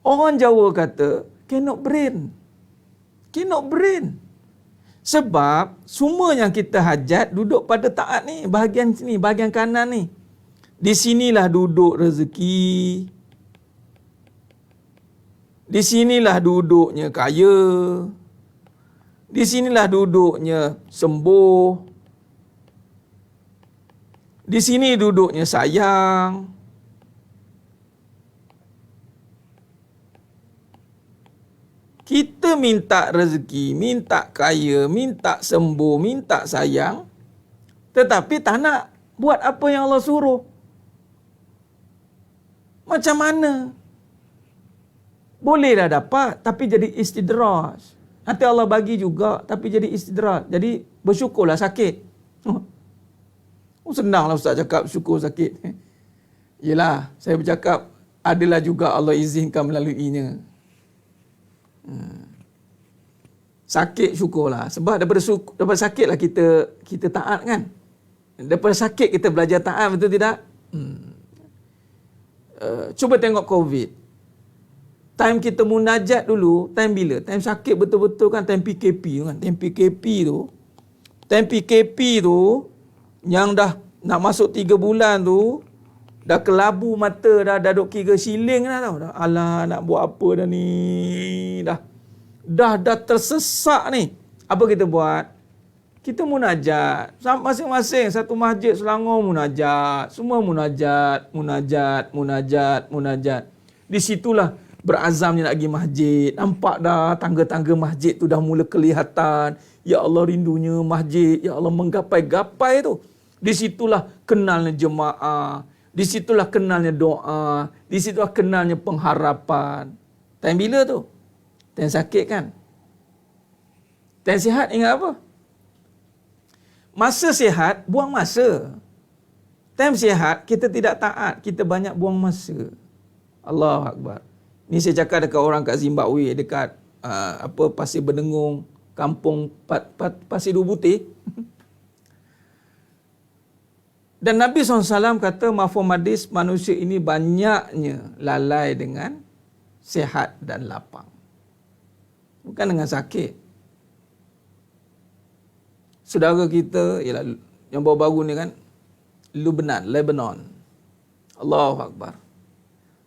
Orang Jawa kata, cannot brain. Sebab semua yang kita hajat duduk pada taat ni, bahagian sini, bahagian kanan ni. Di sinilah duduk rezeki. Di sinilah duduknya kaya. Di sinilah duduknya sembuh. Di sini duduknya sayang. Kita minta rezeki, minta kaya, minta sembuh, minta sayang, tetapi tak nak buat apa yang Allah suruh. Macam mana? Bolehlah dapat, tapi jadi istidraj. Nanti Allah bagi juga, tapi jadi istidraj. Jadi bersyukurlah sakit. Senanglah Ustaz cakap syukur sakit. Yelah, saya bercakap, adalah juga Allah izinkan melaluinya. Sakit syukurlah. Sebab daripada sakitlah kita taat kan. Daripada sakit kita belajar taat, betul tidak? Cuba tengok COVID. Time kita munajat dulu, time bila? Time sakit betul-betul kan, time PKP kan. Time PKP tu yang dah nak masuk 3 bulan tu, dah kelabu mata, dah duk kira siling dah tau. Alah, nak buat apa dah ni? Dah tersesak ni. Apa kita buat? Kita munajat. Masing-masing satu masjid Selangor munajat. Semua munajat. Di situlah berazamnya nak pergi masjid. Nampak dah tangga-tangga masjid tu dah mula kelihatan. Ya Allah rindunya masjid. Ya Allah menggapai-gapai tu. Di situlah kenalnya jemaah. Di situlah kenalnya doa. Di situlah kenalnya pengharapan. Time bila tu? Time sakit kan? Time sihat ingat apa? Masa sihat, buang masa. Time sihat, kita tidak taat. Kita banyak buang masa. Allahu Akbar. Ni saya cakap dekat orang kat Zimbabwe, dekat Pasir Benengung, kampung Pasir Dua Putih. Dan Nabi SAW kata, mafhum hadis, manusia ini banyaknya lalai dengan sihat dan lapang. Bukan dengan sakit. Saudara kita, ialah yang baru-baru ni kan, Lebanon. Allahu Akbar.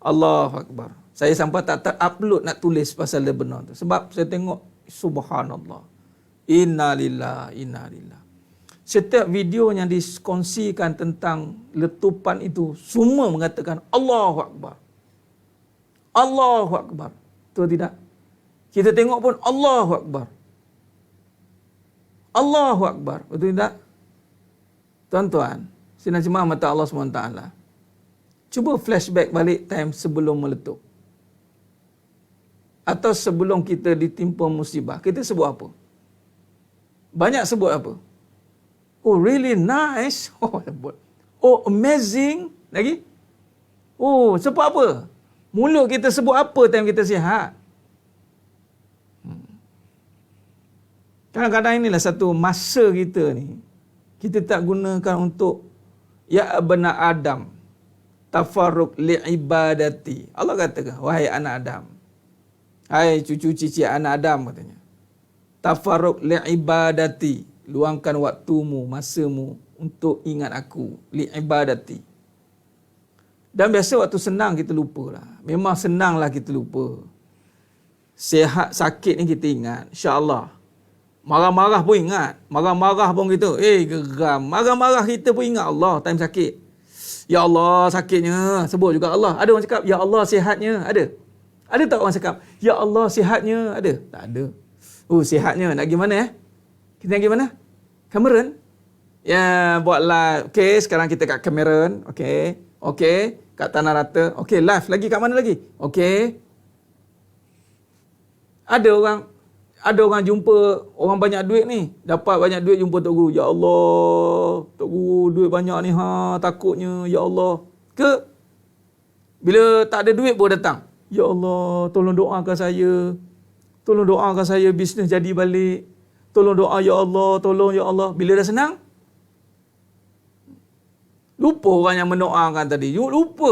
Allahu Akbar. Saya sampai tak terupload nak tulis pasal Lebanon tu. Sebab saya tengok, subhanallah. Inna lillahi, inna lillahi. Setiap video yang dikongsikan tentang letupan itu, semua mengatakan Allahu Akbar. Allahu Akbar. Betul tidak? Kita tengok pun Allahu Akbar. Allahu Akbar. Betul tidak? Tuan-tuan, sinar jemaah mata Allah SWT. Cuba flashback balik time sebelum meletup. Atau sebelum kita ditimpa musibah. Kita sebut apa? Banyak sebut apa? Oh, really nice. Oh, amazing. Lagi? Oh, sebut apa? Mulut kita sebut apa time kita sihat? Kadang-kadang inilah satu masa kita ni. Kita tak gunakan untuk ya abna Adam tafarruq li'ibadati. Allah katakan, wahai anak Adam. Hai cucu cici anak Adam katanya. Tafarruq li'ibadati. Luangkan waktumu, masamu untuk ingat aku. Li'ibadati. Dan biasa waktu senang kita lupa lah. Memang senanglah kita lupa. Sihat, sakit ni kita ingat. InsyaAllah. Marah-marah pun ingat. Marah-marah pun kita. Geram. Marah-marah kita pun ingat Allah time sakit. Ya Allah sakitnya. Sebut juga Allah. Ada orang cakap, Ya Allah sihatnya. Ada. Ada tak orang cakap, Ya Allah sihatnya. Ada. Tak ada. Oh sihatnya. Nak pergi mana Kita nak pergi mana? Cameron. Ya buatlah. Okey sekarang kita kat Cameron. Okey. Kat Tanah Rata. Okey live lagi kat mana lagi? Okey. Ada orang jumpa orang banyak duit ni. Dapat banyak duit jumpa Tok Guru. Ya Allah. Tok Guru duit banyak ni. Takutnya. Ya Allah. Ke? Bila tak ada duit pun datang. Ya Allah. Tolong doakan saya. Tolong doakan saya bisnes jadi balik. Tolong doa Ya Allah. Tolong Ya Allah. Bila dah senang? Lupa orang yang mendoakan tadi. Lupa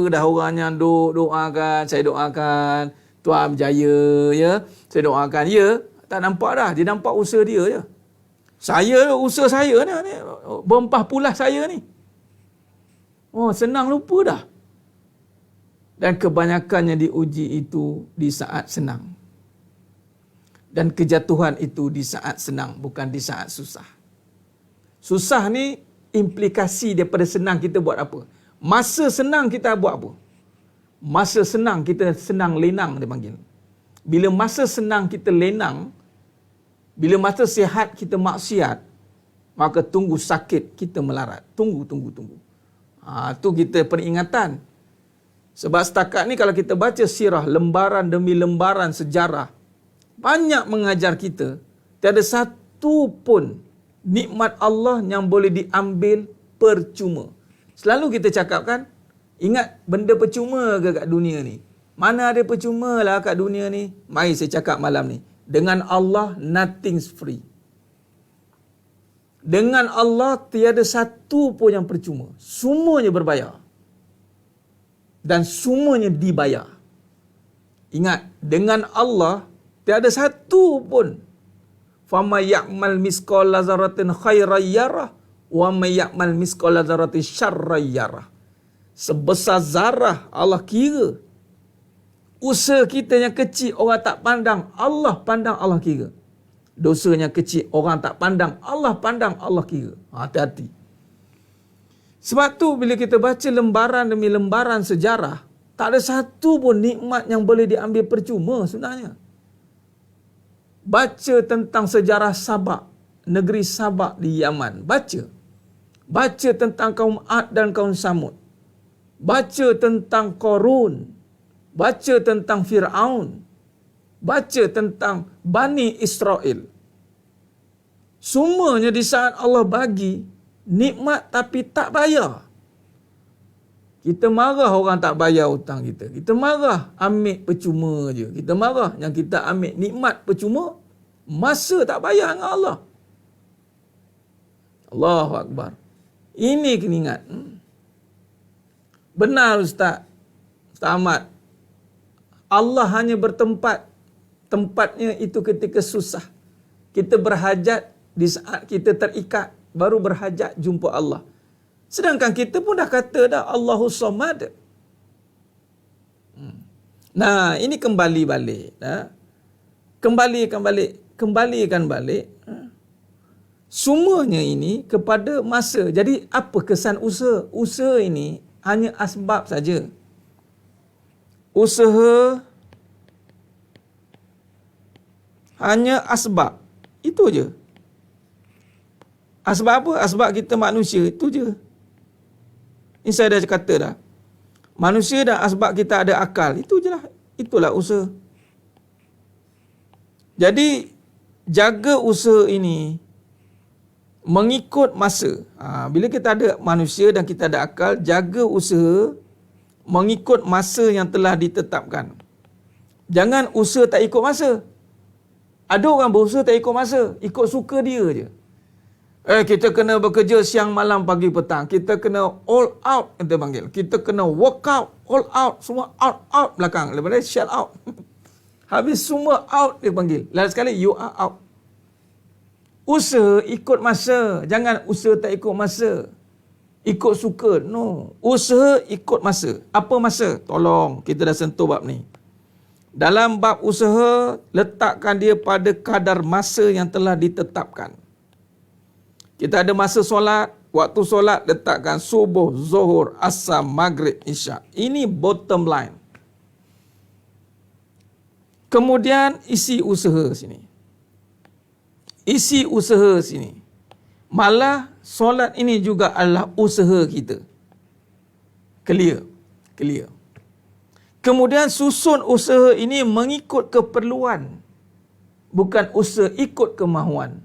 dah orang yang doakan. Saya doakan. Tuhan berjaya ya. Saya doakan ya. Tak nampak dah. Dia nampak usaha dia je. Usaha saya ni. Berempah pulas saya ni. Oh senang lupa dah. Dan kebanyakannya diuji itu di saat senang. Dan kejatuhan itu di saat senang. Bukan di saat susah. Susah ni implikasi daripada senang kita buat apa. Masa senang kita buat apa. Masa senang kita senang lenang dia panggil. Bila masa senang kita lenang, bila masa sihat kita maksiat, maka tunggu sakit kita melarat. Tunggu. Tu kita peringatan. Sebab setakat ni kalau kita baca sirah lembaran demi lembaran sejarah, banyak mengajar kita, tiada satu pun nikmat Allah yang boleh diambil percuma. Selalu kita cakap kan, ingat benda percuma ke kat dunia ni? Mana ada percuma lah kat dunia ni? Mari saya cakap malam ni. Dengan Allah, nothing's free. Dengan Allah, tiada satu pun yang percuma. Semuanya berbayar. Dan semuanya dibayar. Ingat, dengan Allah, tiada satu pun. فَمَا يَعْمَلْ مِسْقَالَ ذَرَّةٍ خَيْرًا يَرَهُ وَمَا يَعْمَلْ مِسْقَالَ ذَرَّةٍ شَرًّا يَرَهُ. Sebesar zarah Allah kira. Usaha kita yang kecil orang tak pandang, Allah pandang, Allah kira. Dosanya kecil orang tak pandang, Allah pandang, Allah kira. Hati-hati. Sebab tu bila kita baca lembaran demi lembaran sejarah, Tak ada satu pun nikmat yang boleh diambil percuma sebenarnya. Baca tentang sejarah Sabak, negeri Sabak di Yaman. Baca. Baca tentang kaum Ad dan kaum Samud. Baca tentang Qarun. Baca tentang Fir'aun. Baca tentang Bani Israel. Semuanya di saat Allah bagi nikmat tapi tak bayar. Kita marah orang tak bayar hutang kita. Kita marah ambil percuma je. Kita marah yang kita ambil nikmat percuma, masa tak bayar dengan Allah. Allahu Akbar. Ini kena ingat. Benar Ustaz Ahmad. Allah hanya bertempat. Tempatnya itu ketika susah. Kita berhajat di saat kita terikat. Baru berhajat jumpa Allah. Sedangkan kita pun dah kata dah Allahus Samad. Nah, ini kembali balik. Kembalikan balik. Semuanya ini kepada masa. Jadi apa kesan usaha? Usaha ini hanya asbab saja. Usaha hanya asbab. Itu je. Asbab apa? Asbab kita manusia. Itu je. Ini saya dah kata dah. Manusia dan asbab kita ada akal. Itu je lah. Itulah usaha. Jadi, jaga usaha ini mengikut masa. Bila kita ada manusia dan kita ada akal, jaga usaha mengikut masa yang telah ditetapkan. Jangan usaha tak ikut masa. Ada orang berusaha tak ikut masa. Ikut suka dia je. Kita kena bekerja siang, malam, pagi, petang. Kita kena all out, kita panggil. Kita kena work out, all out. Semua out belakang. Lepas ni, shut out. Habis semua out, dia panggil. Lain sekali, you are out. Usaha ikut masa. Jangan usaha tak ikut masa. Ikut suka. No. Usaha ikut masa. Apa masa? Tolong, kita dah sentuh bab ni. Dalam bab usaha, letakkan dia pada kadar masa yang telah ditetapkan. Kita ada masa solat, waktu solat letakkan subuh, zuhur, asar, maghrib, isyak. Ini bottom line. Kemudian isi usaha sini. Isi usaha sini. Malah solat ini juga adalah usaha kita. Clear. Kemudian susun usaha ini mengikut keperluan. Bukan usaha ikut kemahuan.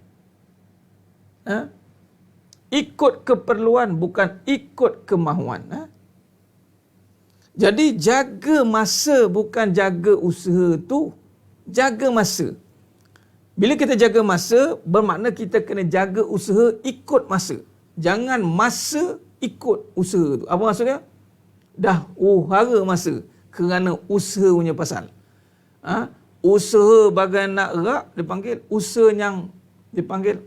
Ikut keperluan, bukan ikut kemahuan. Jadi jaga masa, bukan jaga usaha tu. Jaga masa. Bila kita jaga masa, bermakna kita kena jaga usaha ikut masa. Jangan masa ikut usaha tu. Apa maksudnya? Dah hara masa kerana usaha punya pasal. Usaha bagai nak rak, dipanggil usaha yang dipanggil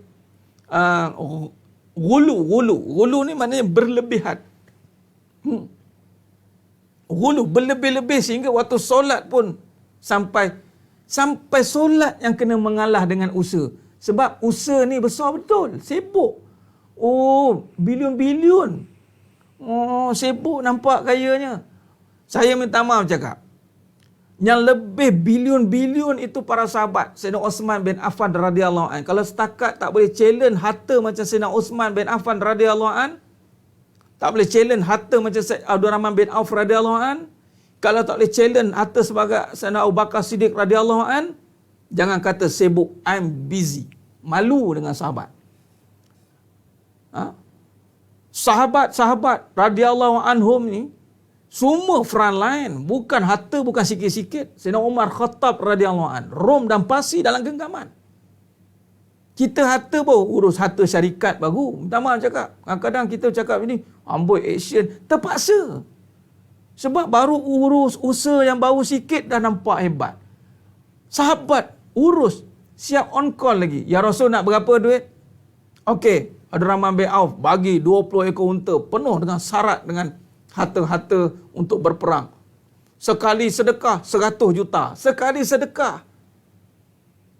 Gulu ni maknanya berlebihan. Gulu berlebih-lebih sehingga waktu solat pun sampai solat yang kena mengalah dengan usaha. Sebab usaha ni besar betul, sibuk. Bilion-bilion. Sibuk nampak kayanya. Saya minta maaf cakap. Yang lebih bilion-bilion itu para sahabat. Sayyidina Uthman bin Affan radhiyallahu anhu. Kalau setakat tak boleh challenge harta macam Sayyidina Uthman bin Affan radhiyallahu anhu, tak boleh challenge harta macam Sayyid Abdul Rahman bin Auf radhiyallahu anhu, kalau tak boleh challenge harta sebagai Sayyidina Abu Bakar Siddiq radhiyallahu anhu, jangan kata sibuk, I'm busy. Malu dengan sahabat. Sahabat-sahabat radhiyallahu anhum ni semua front line, bukan harta, bukan sikit-sikit. Sayyidina Umar Khattab radhiyallahu an, Rom dan Parsi dalam genggaman. Kita harta baru urus harta syarikat baru. Minta maaf cakap. Kadang-kadang kita cakap ini, amboi action, terpaksa. Sebab baru urus usaha yang baru sikit dah nampak hebat. Sahabat urus, siap on call lagi. Ya Rasul nak berapa duit? Okey, Abdul Rahman bin Auf bagi 20 ekor unta penuh dengan syarat dengan harta-harta untuk berperang. Sekali sedekah 100 juta. Sekali sedekah.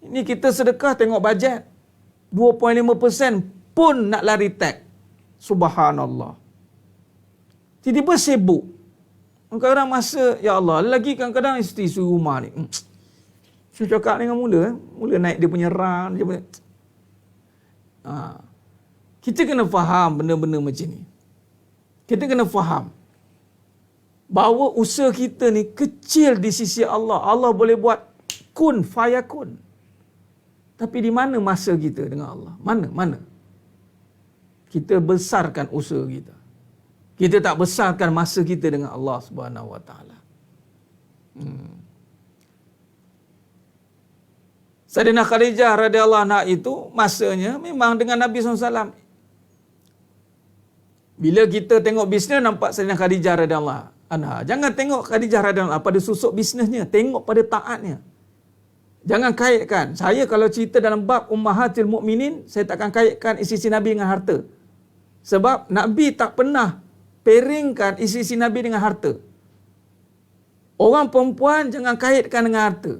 Ini kita sedekah tengok bajet. 2.5% pun nak lari tag. Subhanallah. Tiba-tiba sibuk. Kadang-kadang masa, ya Allah, lagi kadang-kadang isteri suruh rumah ni. Saya cakap dengan mula naik dia punya rang, dia punya... Kita kena faham benda-benda macam ni. Kita kena faham bahawa usaha kita ni kecil di sisi Allah. Allah boleh buat kun fayakun. Tapi di mana masa kita dengan Allah? Mana? Kita besarkan usaha kita. Kita tak besarkan masa kita dengan Allah Subhanahu Wa Taala. Sayyidina Khadijah radhiyallahu anha itu masanya memang dengan Nabi SAW. Bila kita tengok bisnes nampak Sayyidina Khadijah radhiyallahu anha. Jangan tengok Khadijah radhiyallahu anha pada susuk bisnesnya, tengok pada taatnya. Jangan kaitkan. Saya kalau cerita dalam bab Ummahatil Mukminin, saya takkan kaitkan isteri Nabi dengan harta. Sebab Nabi tak pernah pairingkan isteri Nabi dengan harta. Orang perempuan jangan kaitkan dengan harta.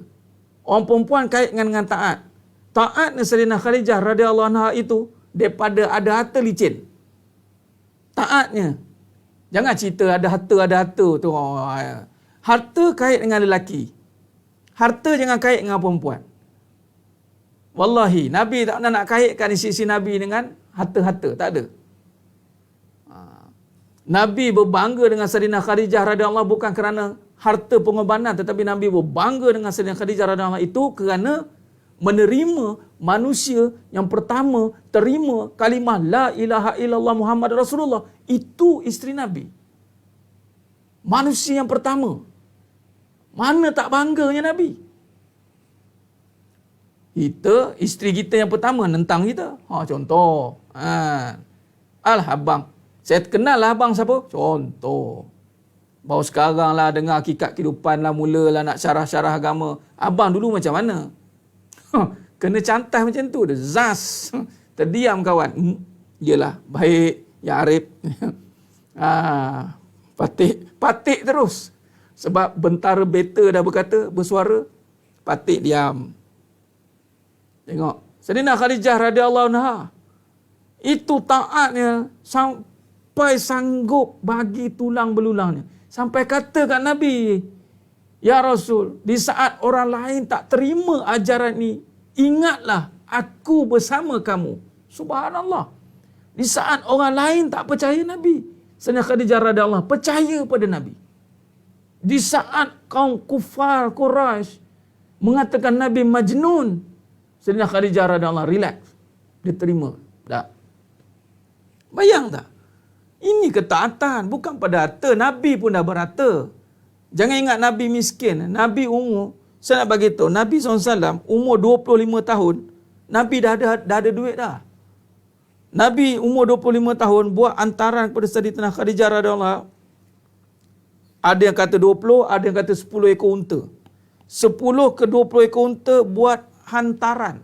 Orang perempuan kaitkan dengan taat. Taatnya Sayyidina Khadijah radhiyallahu anha itu daripada ada harta licin. Taatnya. Jangan cerita ada harta tu. Harta kait dengan lelaki. Harta jangan kait dengan perempuan. Wallahi, Nabi tak nak kaitkan isteri Nabi dengan harta-harta. Tak ada. Nabi berbangga dengan Sayyidina Khadijah radhiyallahu anha bukan kerana harta pengorbanan, tetapi Nabi berbangga dengan Sayyidina Khadijah radhiyallahu anha itu kerana menerima manusia yang pertama terima kalimah la ilaha illallah Muhammad Rasulullah. Itu isteri Nabi. Manusia yang pertama. Mana tak bangganya Nabi? Kita, isteri kita yang pertama nentang kita. Contoh. Abang. Saya kenal lah abang siapa? Contoh. Baru sekarang lah dengar hakikat kehidupan lah, mulalah nak syarah-syarah agama. Abang dulu macam mana? Kena cantai macam tu. Zas. Terdiam kawan. Yelah, baik. Ya Arif. Patik terus. Sebab bentara beta dah bersuara. Patik diam. Tengok. Sayyidina Khadijah radhiyallahu anha. Itu taatnya sampai sanggup bagi tulang belulangnya. Sampai kata kat Nabi, ya Rasul, di saat orang lain tak terima ajaran ni, ingatlah aku bersama kamu. Subhanallah. Di saat orang lain tak percaya Nabi, Sayyidina Khadijah radhiyallahu anha percaya pada Nabi. Di saat kaum kufar Quraisy mengatakan Nabi majnun, Sayyidina Khadijah radhiyallahu anha relax. Dia terima. Tak. Bayang tak? Ini ketaatan, bukan pada harta. Nabi pun dah berharta. Jangan ingat Nabi miskin. Nabi umur, saya nak bagi tahu, Nabi SAW umur 25 tahun, Nabi dah ada duit dah. Nabi umur 25 tahun buat hantaran kepada Sayyidatina Khadijah radhiyallahu anha. Ada yang kata 20, ada yang kata 10 ekor unta. 10 ke 20 ekor unta buat hantaran.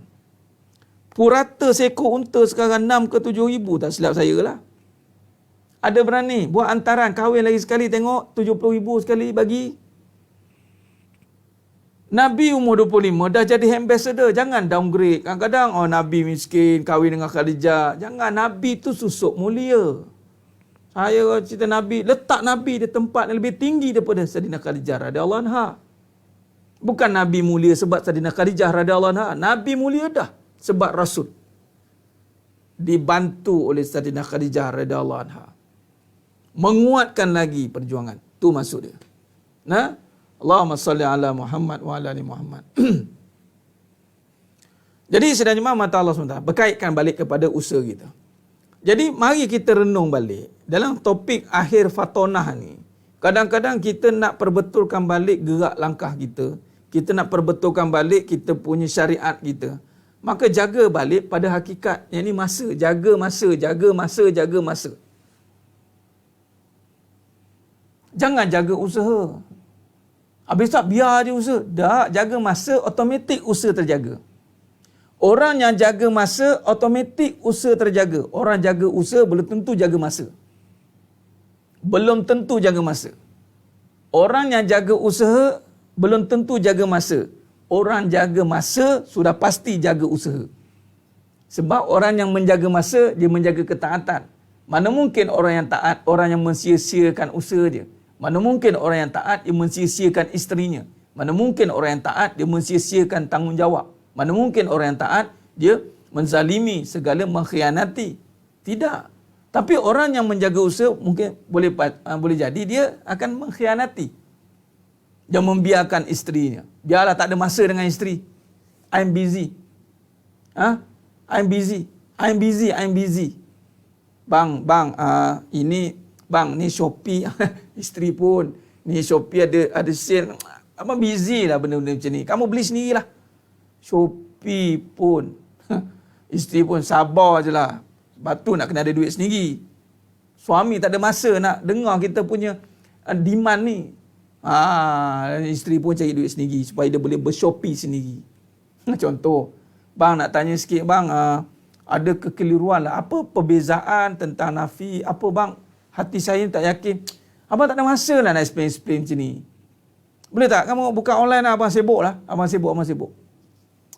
Purata seekor unta sekarang 6 ke 7 ribu, tak silap saya lah. Ada berani buat hantaran, kahwin lagi sekali, tengok 70 ribu sekali bagi. Nabi umur 25 dah jadi ambassador. Jangan downgrade. Kadang-kadang Nabi miskin kahwin dengan Khadijah. Jangan. Nabi tu susuk mulia. Saya cerita Nabi, letak Nabi di tempat yang lebih tinggi daripada Sayyidina Khadijah radhiyallahu anha. Bukan Nabi mulia sebab Sayyidina Khadijah radhiyallahu anha. Nabi mulia dah sebab Rasul dibantu oleh Sayyidina Khadijah radhiyallahu anha. Menguatkan lagi perjuangan. Tu maksud dia. Nah, Allahumma salli ala Muhammad wa ala ali Muhammad. Jadi sedang jemaah mata Allah SWT berkaitkan balik kepada usaha kita. Jadi mari kita renung balik dalam topik akhir fatonah ni. Kadang-kadang kita nak perbetulkan balik gerak langkah kita. Kita nak perbetulkan balik kita punya syariat kita. Maka jaga balik pada hakikat. Yang ni masa. Jaga masa, jaga masa, jaga masa. Jangan jaga usaha. Habis tak biar je usaha. Tak, jaga masa, automatik usaha terjaga. Orang yang jaga masa, automatik usaha terjaga. Orang jaga usaha belum tentu jaga masa. Belum tentu jaga masa. Orang yang jaga usaha belum tentu jaga masa. Orang jaga masa sudah pasti jaga usaha. Sebab orang yang menjaga masa, dia menjaga ketaatan. Mana mungkin orang yang taat, orang yang mensia-siakan usaha dia. Mana mungkin orang yang taat dia mensia-siakan isterinya. Mana mungkin orang yang taat dia mensia-siakan tanggungjawab. Mana mungkin orang yang taat dia menzalimi, segala mengkhianati. Tidak. Tapi orang yang menjaga usaha mungkin boleh jadi dia akan mengkhianati. Dia membiarkan isterinya. Biarlah tak ada masa dengan isteri. I'm busy. I'm busy. Bang, ni Shopee. Isteri pun. Ni Shopee ada sale. Abang busy lah benda-benda macam ni. Kamu beli sendirilah. Shopee pun. Isteri pun sabar je lah. Sebab tu nak kena ada duit sendiri. Suami tak ada masa nak dengar kita punya demand ni. Isteri pun cari duit sendiri supaya dia boleh bershopee sendiri. Contoh, bang nak tanya sikit bang, ada kekeliruan lah. Apa perbezaan tentang nafi? Apa bang? Hati saya tak yakin. Abang tak ada masa lah nak explain macam ni. Boleh tak? Kamu buka online lah, abang sibuk lah. Abang sibuk.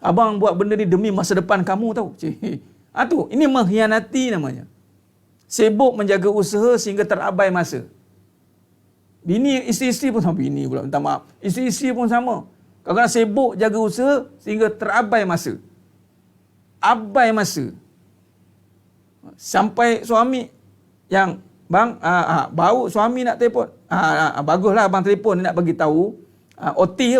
Abang buat benda ni demi masa depan kamu tahu. Tu, ini mengkhianati namanya. Sibuk menjaga usaha sehingga terabai masa. Isteri-isteri pun sama. Bini pula minta maaf. Isteri-isteri pun sama. Kadang-kadang sibuk jaga usaha sehingga terabai masa. Abai masa. Sampai suami yang bang, baru suami nak telefon. Baguslah abang telefon nak bagi tahu. OT.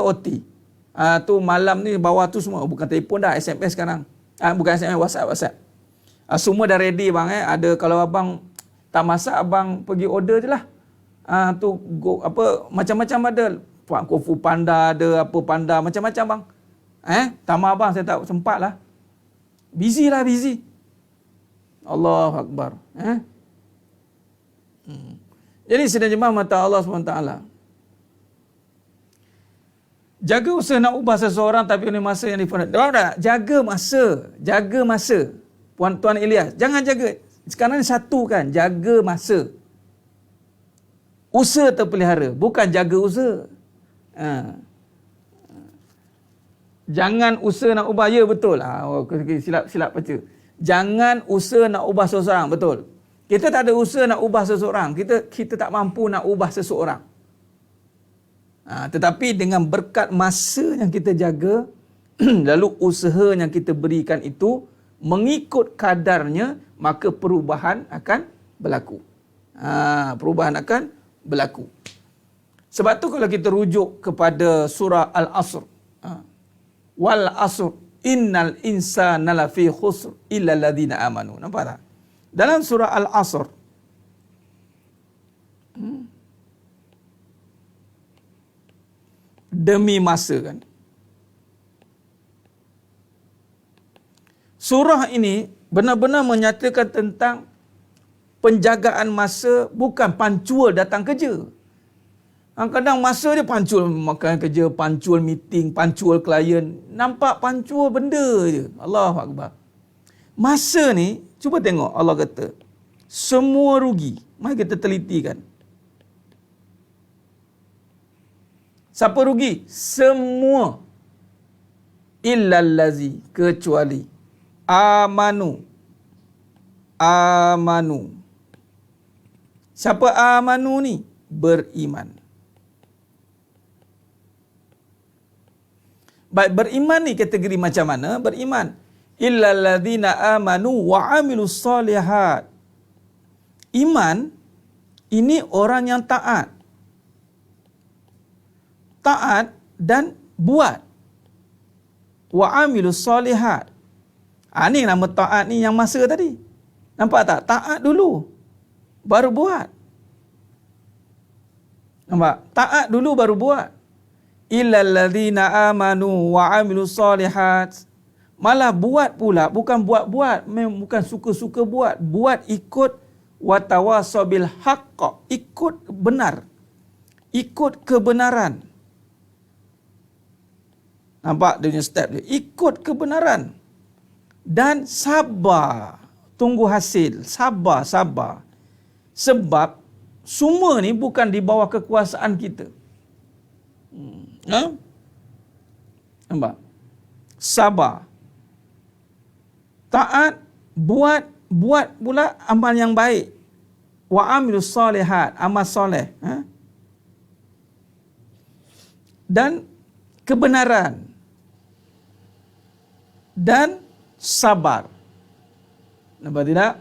Tu malam ni bawah tu semua bukan telefon dah, SMS sekarang. Bukan SMS, WhatsApp. Semua dah ready bang. Ada kalau abang tak masak, abang pergi order je lah. Macam-macam ada. Kung Fu Panda ada, apa Panda, macam-macam bang. Tambah abang saya tak sempat lah. Busy. Allahu Akbar. Jadi sidang jemaah mata Allah SWT. Jaga usaha nak ubah seseorang tapi ini masa yang dipandat. Jaga masa. Tuan Ilyas, jangan jaga. Sekarang ni satu kan, jaga masa. Usaha terpelihara, bukan jaga usaha. Jangan usaha nak ubah, ya betul. Silap baca. Jangan usaha nak ubah seseorang, betul. Kita tak ada usaha nak ubah seseorang. Kita tak mampu nak ubah seseorang. Tetapi dengan berkat masa yang kita jaga, lalu usaha yang kita berikan itu mengikut kadarnya, maka perubahan akan berlaku. Sebab tu kalau kita rujuk kepada surah Al-Asr. Wal asr innal insana lafi khusr illa alladhina amanu. Nampak tak? Dalam surah Al-Asr, demi masa kan. Surah ini benar-benar menyatakan tentang penjagaan masa, bukan pancul datang kerja. Kadang masa dia pancul makan kerja, pancul meeting, pancul klien. Nampak pancul benda je. Allahu Akbar. Masa ni, cuba tengok Allah kata, semua rugi. Mari kita telitikan. Siapa rugi? Semua. Illallazi, kecuali amanu. Siapa amanu ni? Beriman. Baik, beriman ni kategori macam mana? Beriman. Illalladzina amanu wa amilus solihat. Iman ini orang yang taat. Taat dan buat. Wa amilus solihat. Ni nama taat ni yang masa tadi. Nampak tak? Taat dulu, baru buat. Nampak? Taat dulu baru buat. Illalladzina amanu wa amilus solihat. Malah buat pula, bukan buat-buat, bukan suka-suka buat. Buat ikut watawasaw bil haqq, ikut benar. Ikut kebenaran. Nampak dia punya step dia. Ikut kebenaran. Dan sabar. Tunggu hasil. Sabar. Sebab semua ni bukan di bawah kekuasaan kita. Nampak? Sabar. Taat, buat pula amal yang baik. Wa amilus solihat, amal soleh. dan kebenaran dan sabar. Nampak tidak?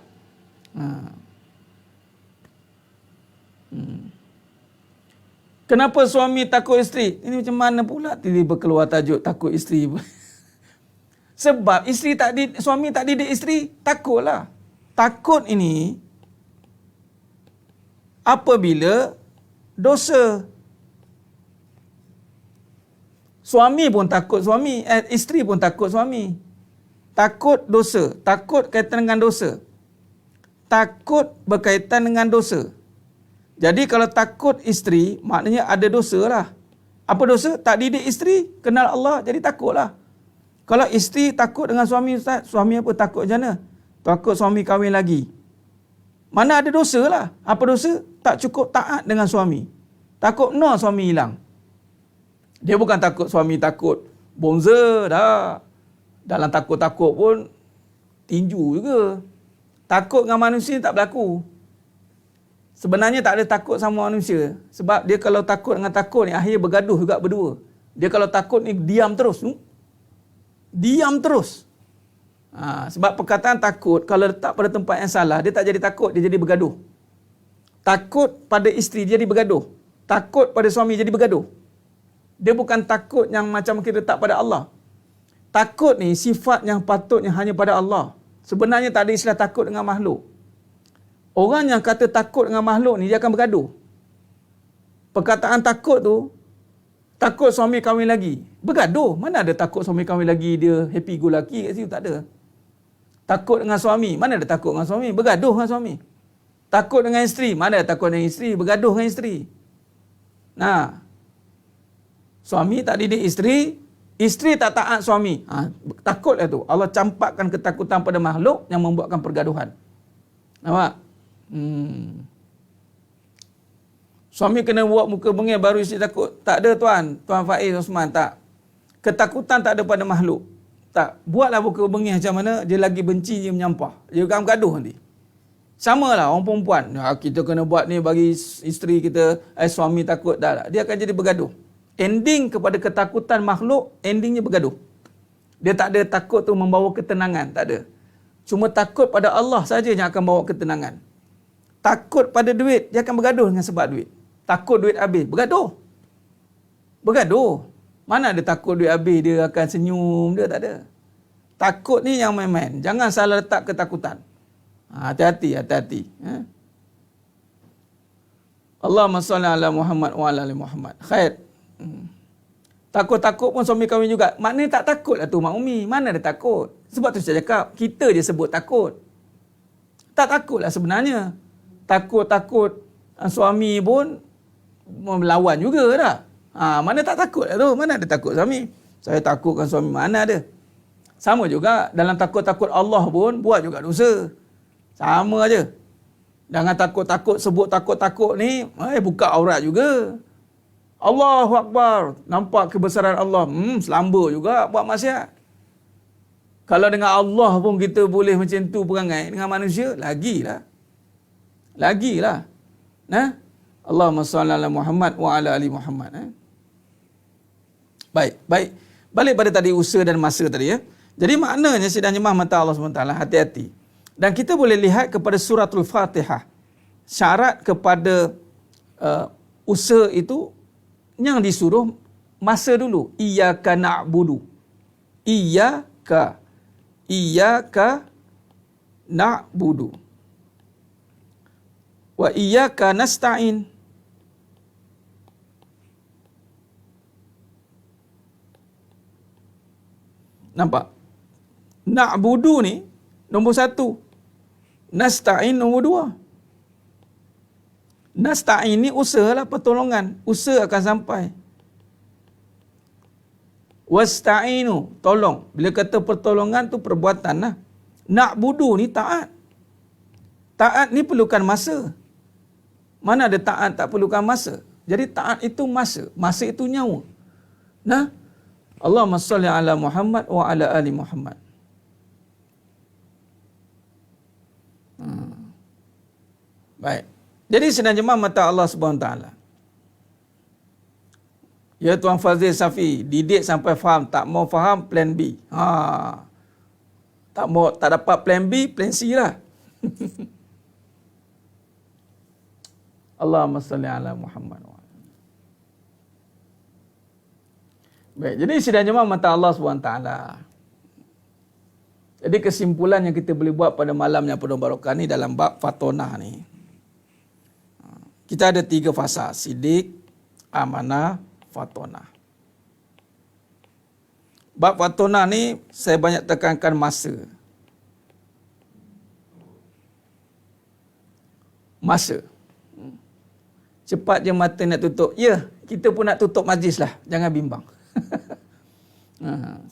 Kenapa suami takut isteri? Ini macam mana pula tiba-tiba keluar tajuk takut isteri? Sebab suami tak didik isteri, takutlah. Takut ini apabila dosa. Suami pun takut suami, isteri pun takut suami. Takut dosa, takut kaitan dengan dosa. Takut berkaitan dengan dosa. Jadi kalau takut isteri, maknanya ada dosa lah. Apa dosa? Tak didik isteri, kenal Allah, jadi takutlah. Kalau isteri takut dengan suami, Ustaz, suami apa takut macam mana? Takut suami kahwin lagi. Mana ada dosa lah. Apa dosa? Tak cukup taat dengan suami. Takut suami hilang. Dia bukan takut suami takut bonza dah. Dalam takut-takut pun tinju juga. Takut dengan manusia tak berlaku. Sebenarnya tak ada takut sama manusia. Sebab dia kalau takut dengan takut ni, akhirnya bergaduh juga berdua. Dia kalau takut ni diam terus. Diam terus. Sebab perkataan takut, kalau letak pada tempat yang salah, dia tak jadi takut, dia jadi bergaduh. Takut pada isteri, jadi bergaduh. Takut pada suami, jadi bergaduh. Dia bukan takut yang macam kita letak pada Allah. Takut ni sifat yang patutnya hanya pada Allah. Sebenarnya tak ada istilah takut dengan makhluk. Orang yang kata takut dengan makhluk ni, dia akan bergaduh. Perkataan takut tu, takut suami kahwin lagi, bergaduh. Mana ada takut suami kahwin lagi, dia happy go lucky kat situ, tak ada. Takut dengan suami, mana ada takut dengan suami, bergaduh dengan suami. Takut dengan isteri, mana ada takut dengan isteri, bergaduh dengan isteri. Nah, suami tak didik isteri, isteri tak taat suami. Takutlah tu. Allah campakkan ketakutan pada makhluk yang membuatkan pergaduhan. Nampak? Suami kena buat muka bengis baru isteri takut. Tak ada tuan Faiz Osman, tak. Ketakutan tak ada pada makhluk. Tak. Buatlah muka bengis macam mana, dia lagi benci, dia menyampah. Dia akan bergaduh nanti. Sama lah orang perempuan. Kita kena buat ni bagi isteri kita, suami takut. Tak. Dia akan jadi bergaduh. Ending kepada ketakutan makhluk, endingnya bergaduh. Dia tak ada takut tu membawa ketenangan, tak ada. Cuma takut pada Allah saja yang akan bawa ketenangan. Takut pada duit, dia akan bergaduh dengan sebab duit. Takut duit habis, bergaduh. Bergaduh. Mana ada takut duit habis, dia akan senyum, dia tak ada. Takut ni yang main-main. Jangan salah letak ketakutan. Hati-hati, hati-hati. Allahumma salli ala Muhammad wa ala ali Muhammad. Khair. Takut-takut pun suami kahwin juga. Maknanya tak takut lah tu Mak Umi. Mana ada takut? Sebab tu saya cakap, kita je sebut takut. Tak takut lah sebenarnya. Takut-takut suami pun melawan juga dah. Mana tak takut lah tu? Mana ada takut suami? Saya takutkan suami, mana ada? Sama juga dalam takut-takut Allah pun buat juga dosa. Sama aja. Jangan takut-takut sebut takut-takut ni, buka aurat juga. Allahu Akbar, nampak kebesaran Allah. Selamba juga buat maksiat. Kalau dengan Allah pun kita boleh macam tu perangai, dengan manusia, lagilah. Nah, Allahumma salli ala Muhammad wa ala ali Muhammad. Baik. Balik pada tadi usaha dan masa tadi ya. Jadi maknanya sidang jemaah mata Allah SWT, hati-hati. Dan kita boleh lihat kepada suratul Fatihah. Syarat kepada usaha itu yang disuruh masa dulu. Iyyaka na'budu. Iyyaka na'budu. Wa iyyaka nasta'in. Nampak? Na'budu ni nombor 1. Nasta'in nombor 2. Nasta'in ni usahalah pertolongan. Usaha akan sampai. Wasta'inu, tolong. Bila kata pertolongan tu perbuatan lah. Na'budu ni taat. Taat ni perlukan masa. Mana ada taat tak perlukan masa? Jadi taat itu masa. Masa itu nyawa. Nah, Allahumma salli ala Muhammad wa ala ali Muhammad. Baik. Jadi sidang jemaah mata Allah SWT. Ya Tuan Fazil Safi, didik sampai faham, tak mau faham plan B. Tak dapat plan B, plan C lah. Allahumma salli ala Muhammad. Baik, jadi sidang jemaah mata Allah SWT. Jadi kesimpulan yang kita boleh buat pada malamnya penuh barakah ni dalam bab fatonah ni. Kita ada 3 fasa, sidik, amanah, fatonah. Bab fatonah ni saya banyak tekankan masa. Masa. Cepat je mata nak tutup. Ya, kita pun nak tutup majlis lah. Jangan bimbang.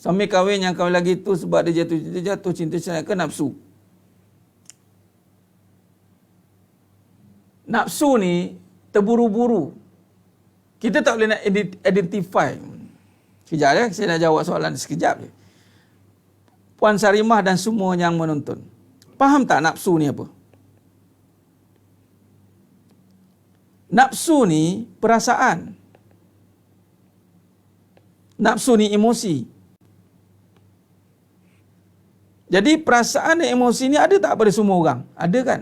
Suami kahwin yang kahwin lagi tu sebab dia jatuh cinta ke nafsu. Nafsu ni terburu-buru. Kita tak boleh nak identify. Sekejap ya, saya nak jawab soalan sekejap je. Puan Sarimah dan semua yang menonton. Faham tak nafsu ni apa? Nafsu ni perasaan. Nafsu ni emosi. Jadi perasaan dan emosi ni ada tak pada semua orang? Ada kan?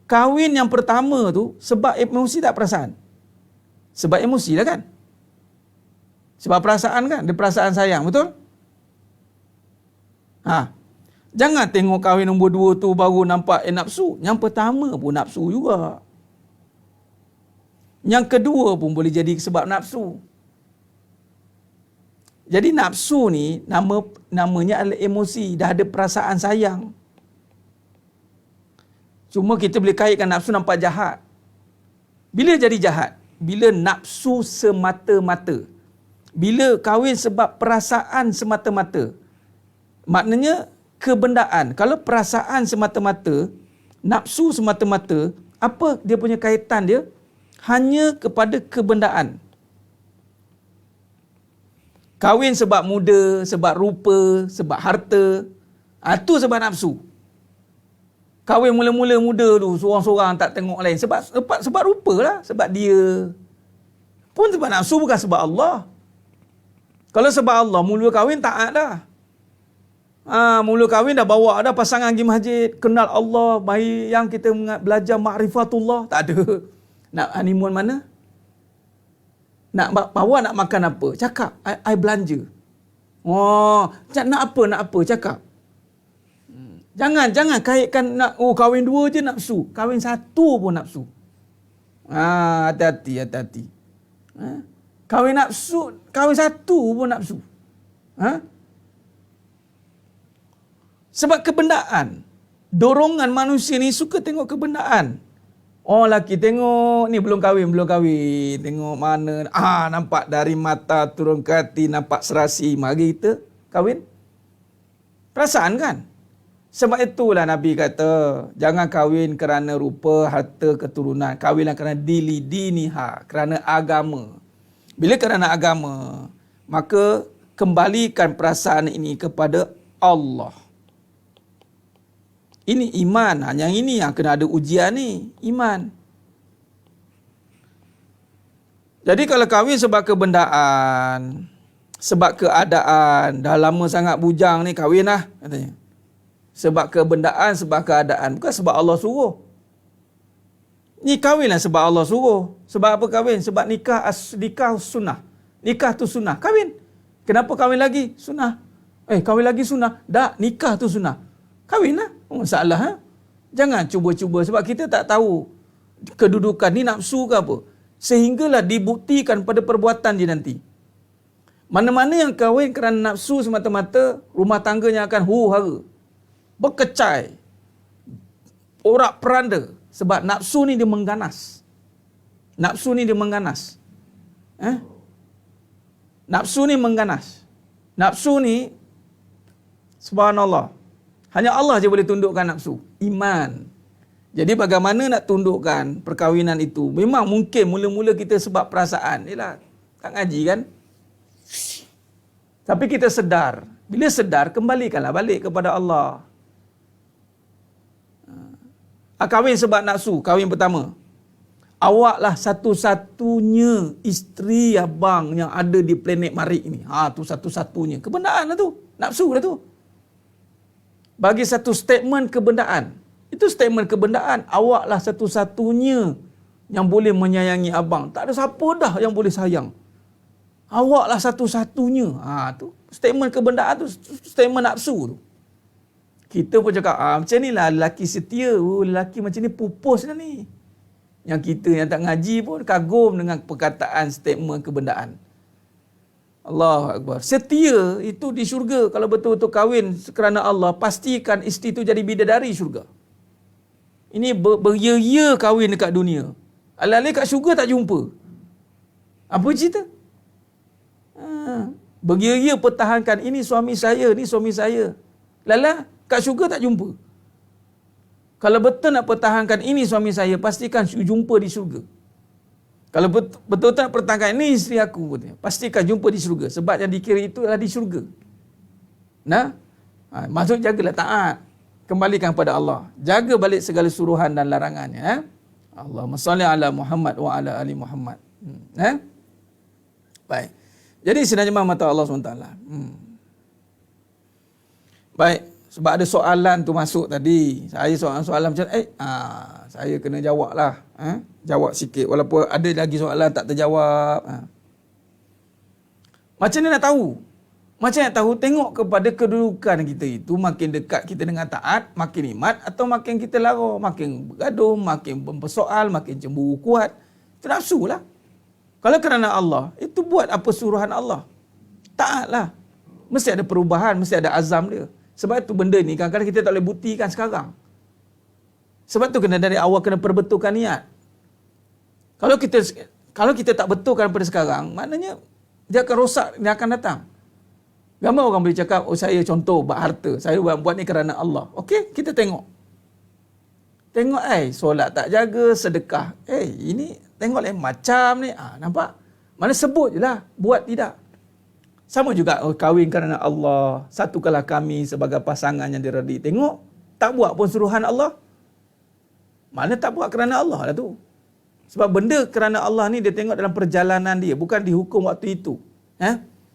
Kahwin yang pertama tu sebab emosi tak perasaan? Sebab emosi lah kan? Sebab perasaan kan? Dia perasaan sayang, betul? Jangan tengok kahwin nombor 2 tu baru nampak nafsu. Yang pertama pun nafsu juga. Yang kedua pun boleh jadi sebab nafsu. Jadi nafsu ni namanya adalah emosi, dah ada perasaan sayang. Cuma kita boleh kaitkan nafsu nampak jahat. Bila jadi jahat? Bila nafsu semata-mata. Bila kahwin sebab perasaan semata-mata. Maknanya kebendaan. Kalau perasaan semata-mata, nafsu semata-mata, apa dia punya kaitan dia? Hanya kepada kebendaan. Kahwin sebab muda, sebab rupa, sebab harta. Itu sebab nafsu. Kahwin mula-mula muda tu, seorang-seorang tak tengok lain. Sebab rupa lah, sebab dia. Pun sebab nafsu, bukan sebab Allah. Kalau sebab Allah, mula kahwin taat dah. Mula kahwin dah bawa dah pasangan pergi masjid, kenal Allah, baik yang kita belajar ma'rifatullah. Tak ada. Nak honeymoon mana? Nak bawa nak makan apa? Cakap, I belanja. Nak apa? Cakap. Jangan kaitkan nak kahwin 2 je nafsu. Kahwin 1 pun nafsu. Hati-hati. Kahwin 1 pun nafsu. Sebab kebendaan. Dorongan manusia ni suka tengok kebendaan. Laki tengok ni belum kahwin. Tengok mana. Nampak dari mata turun ke hati, nampak serasi. Mari kita kahwin. Perasaan kan? Sebab itulah Nabi kata, jangan kahwin kerana rupa, harta, keturunan. Kahwinlah kerana diniha, kerana agama. Bila kerana agama, maka kembalikan perasaan ini kepada Allah. Ini iman. Yang ini yang kena ada ujian ni. Iman. Jadi kalau kahwin sebab kebendaan, sebab keadaan, dah lama sangat bujang ni, kahwin lah katanya. Sebab kebendaan, sebab keadaan. Bukan sebab Allah suruh. Ni kahwinlah sebab Allah suruh. Sebab apa kahwin? Sebab nikah sunnah. Nikah tu sunnah. Kahwin. Kenapa kahwin lagi? Sunnah. Kahwin lagi sunnah. Dah, nikah tu sunnah. Kahwin lah. Masalah. Jangan cuba-cuba. Sebab kita tak tahu kedudukan ni nafsu ke apa. Sehinggalah dibuktikan pada perbuatan dia nanti. Mana-mana yang kahwin kerana nafsu semata-mata, rumah tangganya akan huru-hara. Berkecai. Porak peranda. Sebab nafsu ni dia mengganas. Nafsu ni mengganas. Nafsu ni, subhanallah, hanya Allah je boleh tundukkan nafsu. Iman. Jadi bagaimana nak tundukkan perkahwinan itu? Memang mungkin mula-mula kita sebab perasaan. Yelah, tak ngaji kan? Tapi kita sedar. Bila sedar, kembalikanlah balik kepada Allah. Kahwin sebab nafsu, kahwin pertama. Awaklah satu-satunya isteri abang yang ada di planet Marik ni. Tu satu-satunya. Kebendaan lah tu. Nafsu lah tu. Bagi satu statement kebendaan. Itu statement kebendaan. Awaklah satu-satunya yang boleh menyayangi abang. Tak ada siapa dah yang boleh sayang. Awaklah satu-satunya. Tu statement kebendaan tu, statement nafsu tu. Kita pun cakap, macam ni lah lelaki setia. Lelaki macam ni pupus dah ni. Yang kita yang tak ngaji pun kagum dengan perkataan statement kebendaan. Allahu Akbar. Setia itu di syurga. Kalau betul-betul kahwin kerana Allah, pastikan isteri itu jadi bidadari syurga. Ini beria-ia kahwin dekat dunia. Alih-alih kat syurga tak jumpa. Apa cerita? Beria-ia pertahankan, ini suami saya, ni suami saya. Lala, kat syurga tak jumpa. Kalau betul nak pertahankan ini suami saya, pastikan jumpa di syurga. Kalau betul-betul nak pertahankan ini isteri aku, pastikan jumpa di syurga. Sebab yang dikira itu adalah di syurga. Maksud jagalah taat. Kembalikan kepada Allah. Jaga balik segala suruhan dan larangannya. Allahumma salli ala Muhammad wa ala ali Muhammad. Baik. Jadi sebenarnya mata Allah SWT. Baik. Sebab ada soalan tu masuk tadi. Saya soalan macam saya kena jawab lah. Jawab sikit. Walaupun ada lagi soalan tak terjawab. Macam mana nak tahu? Macam nak tahu? Tengok kepada kedudukan kita itu. Makin dekat kita dengan taat, makin nikmat. Atau makin kita lara, makin bergaduh, makin bersoal, makin cemburu kuat. Itu nafsu lah. Kalau kerana Allah, itu buat apa suruhan Allah. Taatlah. Mesti ada perubahan, mesti ada azam dia. Sebab itu benda ni kadang-kadang kita tak boleh buktikan sekarang. Sebab tu kena dari awal kena perbetulkan niat. Kalau kita tak betulkan pada sekarang, maknanya dia akan rosak, dia akan datang. Gambar orang boleh cakap, saya contoh buat harta, saya buat ni kerana Allah. Okey, kita tengok. Tengok solat tak jaga, sedekah. Ini tengok lain macam ni. Nampak? Mana sebut je lah, buat tidak. Sama juga kahwin kerana Allah. Satukanlah kami sebagai pasangan yang diredi. Tengok, tak buat pun suruhan Allah. Mana tak buat kerana Allah lah tu. Sebab benda kerana Allah ni dia tengok dalam perjalanan dia. Bukan dihukum waktu itu.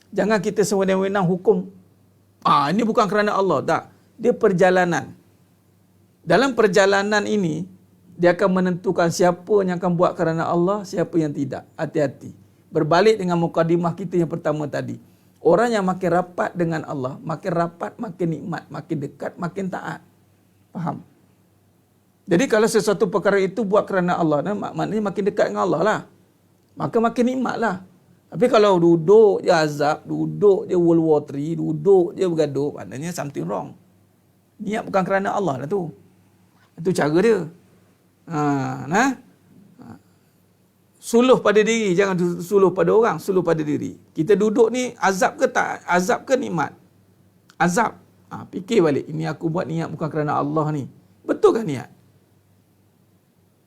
Jangan kita sewenang-wenang hukum. Ini bukan kerana Allah. Tak. Dia perjalanan. Dalam perjalanan ini, dia akan menentukan siapa yang akan buat kerana Allah, siapa yang tidak. Hati-hati. Berbalik dengan mukadimah kita yang pertama tadi. Orang yang makin rapat dengan Allah, makin rapat, makin nikmat, makin dekat, makin taat. Faham? Jadi kalau sesuatu perkara itu buat kerana Allah, maknanya makin dekat dengan Allah lah. Maka makin nikmat lah. Tapi kalau duduk je azab, duduk je World War III, duduk je bergaduh, maknanya something wrong. Niat bukan kerana Allah lah tu. Itu cara dia. Suluh pada diri, jangan suluh pada orang, suluh pada diri. Kita duduk ni azab ke tak? Azab ke nikmat? Azab. Fikir balik, ini aku buat niat bukan kerana Allah ni. Betul kan niat?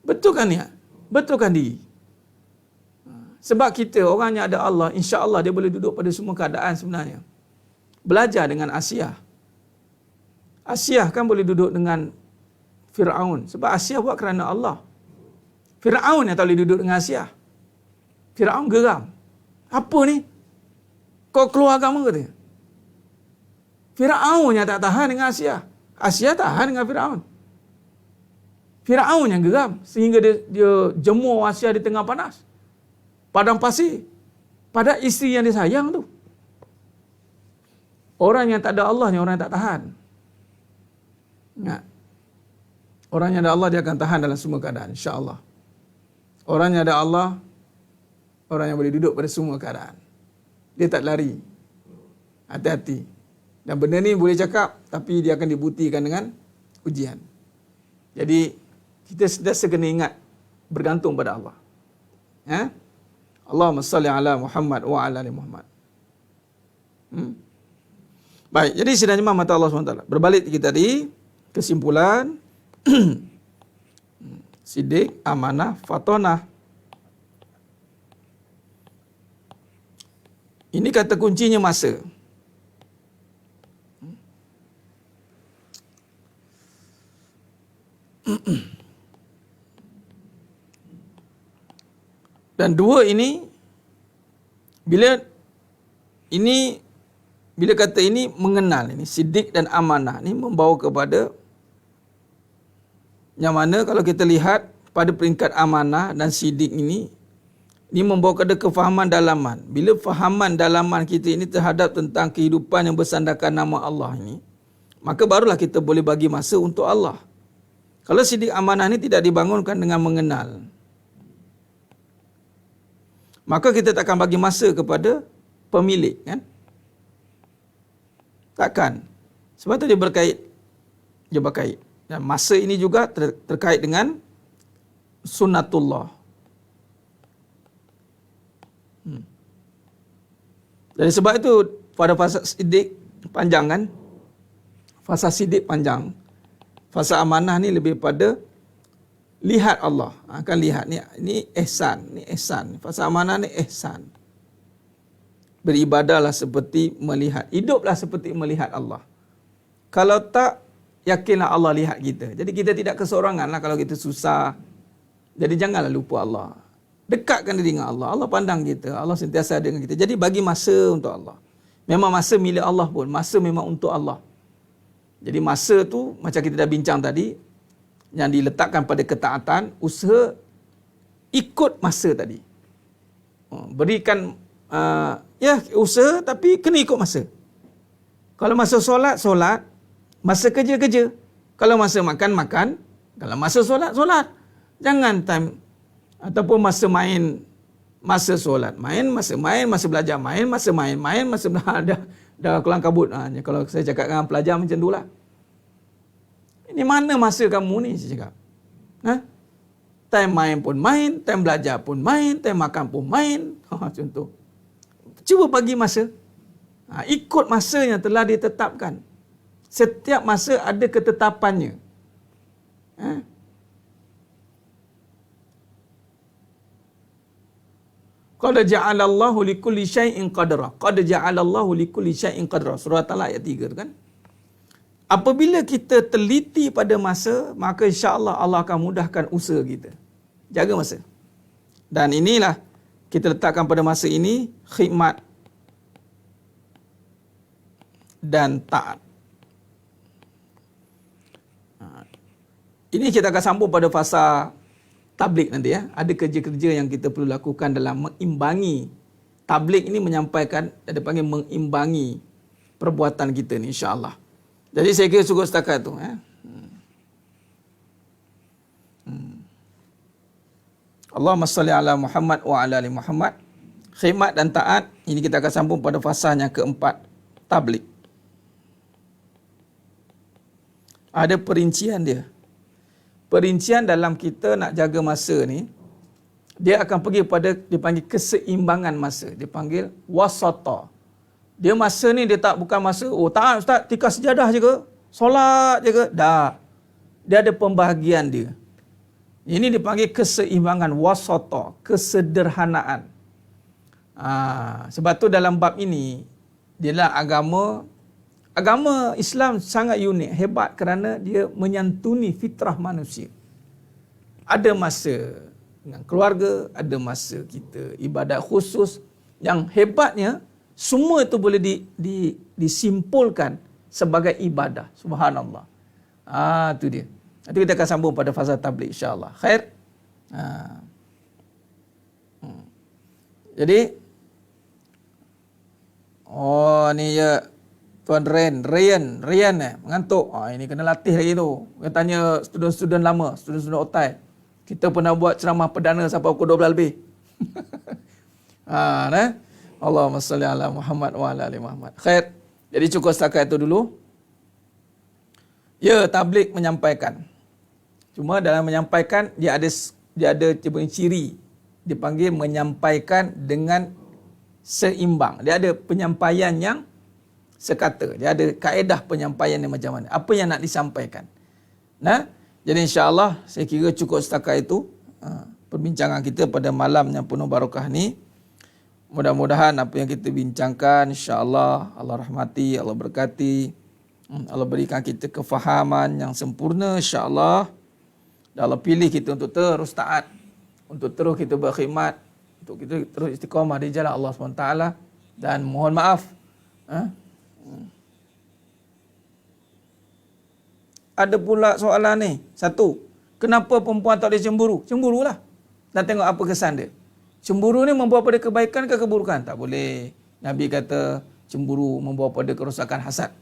Betul kan niat? Betul kan diri? Sebab kita orang yang ada Allah, insya-Allah dia boleh duduk pada semua keadaan sebenarnya. Belajar dengan Asiyah. Asiyah kan boleh duduk dengan Fir'aun. Sebab Asiyah buat kerana Allah. Fir'aun yang tak boleh duduk dengan Asiyah. Fir'aun geram. Apa ni? Kau keluar agama ke? Fir'aun yang tak tahan dengan Asiyah. Asiyah tahan dengan Fir'aun. Fir'aun yang geram. Sehingga dia jemur Asiyah di tengah panas. Padang pasir. Pada isteri yang dia sayang tu. Orang yang tak ada Allah ni orang yang tak tahan. Ingat. Orang yang ada Allah dia akan tahan dalam semua keadaan. InsyaAllah. Orang yang ada Allah, orang yang boleh duduk pada semua keadaan. Dia tak lari. Hati-hati. Dan benda ni boleh cakap, tapi dia akan dibuktikan dengan ujian. Jadi, kita sentiasa kena ingat, bergantung pada Allah. Allahumma salli ala Muhammad wa ala ali Muhammad. Baik, jadi sidang jemaah mata Allah SWT. Berbalik kita tadi, kesimpulan, sidik, amanah, fatonah. Ini kata kuncinya masa. Dan dua ini, bila kata ini mengenal, ini siddiq dan amanah, ini membawa kepada yang mana kalau kita lihat pada peringkat amanah dan siddiq ini membawa kepada kefahaman dalaman. Bila fahaman dalaman kita ini terhadap tentang kehidupan yang bersandarkan nama Allah ini, maka barulah kita boleh bagi masa untuk Allah. Kalau siddiq amanah ini tidak dibangunkan dengan mengenal, maka kita takkan bagi masa kepada pemilik, kan? Takkan. Sebab tu dia berkait. Dan masa ini juga terkait dengan sunnatullah. Dari sebab itu pada fasa siddiq panjang, kan? Fasa siddiq panjang. Fasa amanah ni lebih pada lihat Allah. Akan lihat ni ihsan, ni ihsan. Fasa amanah ni ihsan. Beribadahlah seperti melihat, hiduplah seperti melihat Allah. Kalau tak, yakinlah Allah lihat kita. Jadi kita tidak kesoranganlah kalau kita susah. Jadi janganlah lupa Allah. Dekatkan diri dengan Allah. Allah pandang kita. Allah sentiasa ada dengan kita. Jadi bagi masa untuk Allah. Memang masa milik Allah pun. Masa memang untuk Allah. Jadi masa tu, macam kita dah bincang tadi, yang diletakkan pada ketaatan, usaha ikut masa tadi. Berikan, usaha tapi kena ikut masa. Kalau masa solat, masa kerja. Kalau masa makan. Kalau masa solat. Jangan time, ataupun masa main, masa solat. Masa belajar masa belajar. Dah kelang kabut. Kalau saya cakap dengan pelajar macam tu lah. Ini mana masa kamu ni, saya cakap. Time main pun main, time belajar pun main, time makan pun main. Contoh. Cuba bagi masa. Ikut masa yang telah ditetapkan. Setiap masa ada ketetapannya. Qad ja'alallahu likulli syai'in qadra. Qad ja'alallahu likulli syai'in qadra. Surah Al ayat 3 tu, kan? Apabila kita teliti pada masa, maka insya-Allah Allah akan mudahkan usaha kita. Jaga masa. Dan inilah kita letakkan pada masa ini khidmat dan taat. Ini kita akan sambung pada fasa tabligh nanti, ya. Ada kerja-kerja yang kita perlu lakukan dalam mengimbangi. Tabligh ini menyampaikan, ada panggil mengimbangi perbuatan kita ni, insya-Allah. Jadi saya kira cukup setakat tu. Allahumma salli ala Muhammad wa ala ali Muhammad. Khidmat dan taat, ini kita akan sambung pada fasanya keempat, tabligh. Ada perincian dia. Perincian dalam kita nak jaga masa ni, dia akan pergi pada, dipanggil keseimbangan masa. Dia panggil wasata. Dia masa ni dia tak, bukan masa, tak ustaz, tikar sejadah je ke? Solat je ke? Tak. Dia ada pembahagian dia. Ini dipanggil keseimbangan, wasata, kesederhanaan. Sebab tu dalam bab ini, dia lah agama Islam sangat unik, hebat kerana dia menyantuni fitrah manusia. Ada masa dengan keluarga, ada masa kita ibadat khusus. Yang hebatnya, semua itu boleh disimpulkan sebagai ibadah. Subhanallah. Itu dia. Nanti kita akan sambung pada fasa tabligh, insya-Allah. Khair. Jadi, ni ya Tuan Ryan mengantuk. Ini kena latih lagi tu. Kita tanya student-student lama, student-student otai. Kita pernah buat ceramah perdana sampai pukul 12 lebih. Allahumma salli ala Muhammad wa ala ali Muhammad. Khair. Jadi cukup setakat itu dulu. Ya, tabligh menyampaikan. Cuma dalam menyampaikan dia ada ciri. Dipanggil menyampaikan dengan seimbang. Dia ada penyampaian yang sekata. Dia ada kaedah penyampaian yang macam mana. Apa yang nak disampaikan. Jadi insya-Allah saya kira cukup setakat itu perbincangan kita pada malam yang penuh barakah ni. Mudah-mudahan apa yang kita bincangkan, insya-Allah Allah rahmati, Allah berkati, Allah berikan kita kefahaman yang sempurna, insya-Allah. Dan Allah pilih kita untuk terus taat, untuk terus kita berkhidmat untuk kita terus istiqamah di jalan Allah SWT. Dan mohon maaf, ada pula soalan ni. Satu, kenapa perempuan tak boleh cemburu? Cemburulah. Dan tengok apa kesan dia. Cemburu ni membawa pada kebaikan ke keburukan? Tak boleh. Nabi kata cemburu membawa pada kerosakan, hasad.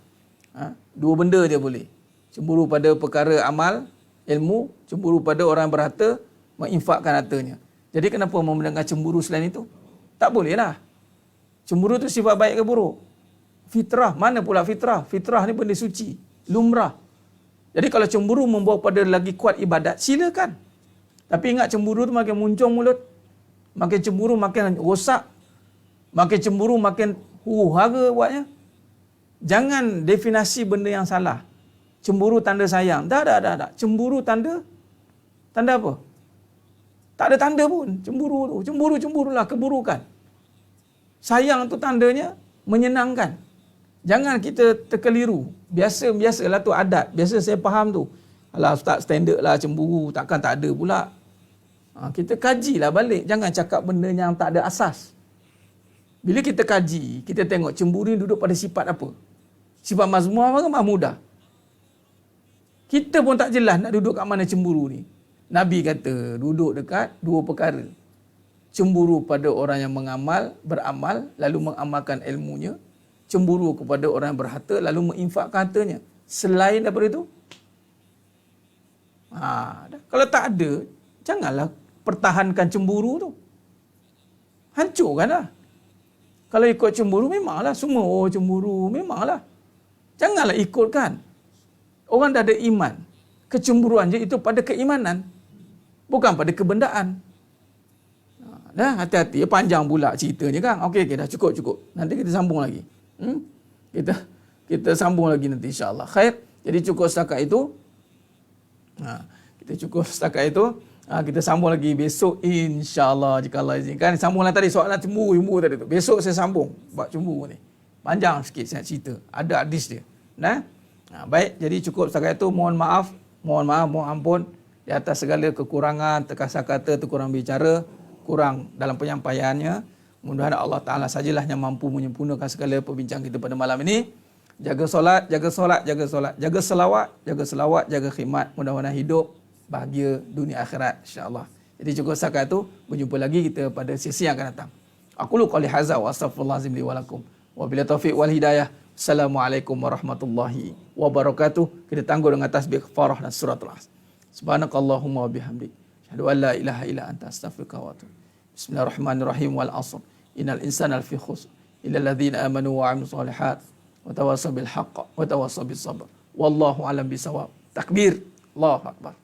Dua benda dia boleh. Cemburu pada perkara amal, ilmu. Cemburu pada orang berharta, menginfakkan hartanya. Jadi kenapa mendengar cemburu selain itu? Tak boleh lah. Cemburu tu sifat baik ke buruk? Fitrah. Mana pula fitrah? Fitrah ni benda suci. Lumrah. Jadi kalau cemburu membawa pada lagi kuat ibadat, silakan. Tapi ingat cemburu tu makin muncung mulut. Makin cemburu makin rosak. Makin cemburu makin huru-hara buatnya. Jangan definasi benda yang salah. Cemburu tanda sayang. Dah. Cemburu tanda apa? Tak ada tanda pun. Cemburu tu. Cemburulah keburukan. Sayang tu tandanya menyenangkan. Jangan kita terkeliru. Biasalah tu adat. Biasa saya faham tu. Alah ustaz, standard lah cemburu. Takkan tak ada pula. Kita kajilah balik. Jangan cakap benda yang tak ada asas. Bila kita kaji, kita tengok cemburu ni duduk pada sifat apa? Sifat mazmumah ke mahmudah? Kita pun tak jelas nak duduk kat mana cemburu ni. Nabi kata duduk dekat dua perkara. Cemburu pada orang yang beramal, lalu mengamalkan ilmunya. Cemburu kepada orang yang berharta, lalu menginfakkan hartanya. Selain daripada itu, kalau tak ada, janganlah pertahankan cemburu tu. Hancurkanlah. Kalau ikut cemburu, memanglah semua cemburu. Memanglah. Janganlah ikutkan. Orang dah ada iman. Kecemburuan je itu pada keimanan. Bukan pada kebendaan. Dah, hati-hati. Panjang pula ceritanya kan. Okey, dah cukup. Nanti kita sambung lagi. Kita sambung lagi nanti insya-Allah. Khair. Jadi cukup setakat itu. Kita sambung lagi besok insya-Allah jika Allah izinkan. Sambunglah tadi soalan cemburu tadi tu. Besok saya sambung bab cemburu ni. Panjang sikit saya cerita. Ada hadis dia. Baik, jadi cukup setakat itu. Mohon maaf, mohon ampun di atas segala kekurangan, terkasar kata, terkurang bicara, kurang dalam penyampaiannya. Mudah-mudahan Allah Ta'ala sajalah yang mampu menyempurnakan segala perbincangan kita pada malam ini. Jaga solat, jaga selawat, jaga khidmat. Mudah-mudahan hidup bahagia dunia akhirat insya-Allah. Jadi cukup setakat itu. Berjumpa lagi kita pada sesi yang akan datang. Aqulu qouli hadza wa astaghfirullahalazim li wa lakum. Wa bila taufiq wal hidayah. Assalamualaikum warahmatullahi wabarakatuh. Kita tangguh dengan tasbih kafarah dan suratul Asr. Subhanakallahumma wa bihamdik. Asyhadu an la ilaha illa anta astaghfiruka wa atubu. Bismillahirrahmanirrahim. Wal 'asr. Innal insana lafi khusr. Illa alladhina amanu wa 'amilus shalihat wa tawassaw bil haqq wa tawassaw bis sabr. Wallahu a'lam bisawab. Takbir. Allahu akbar.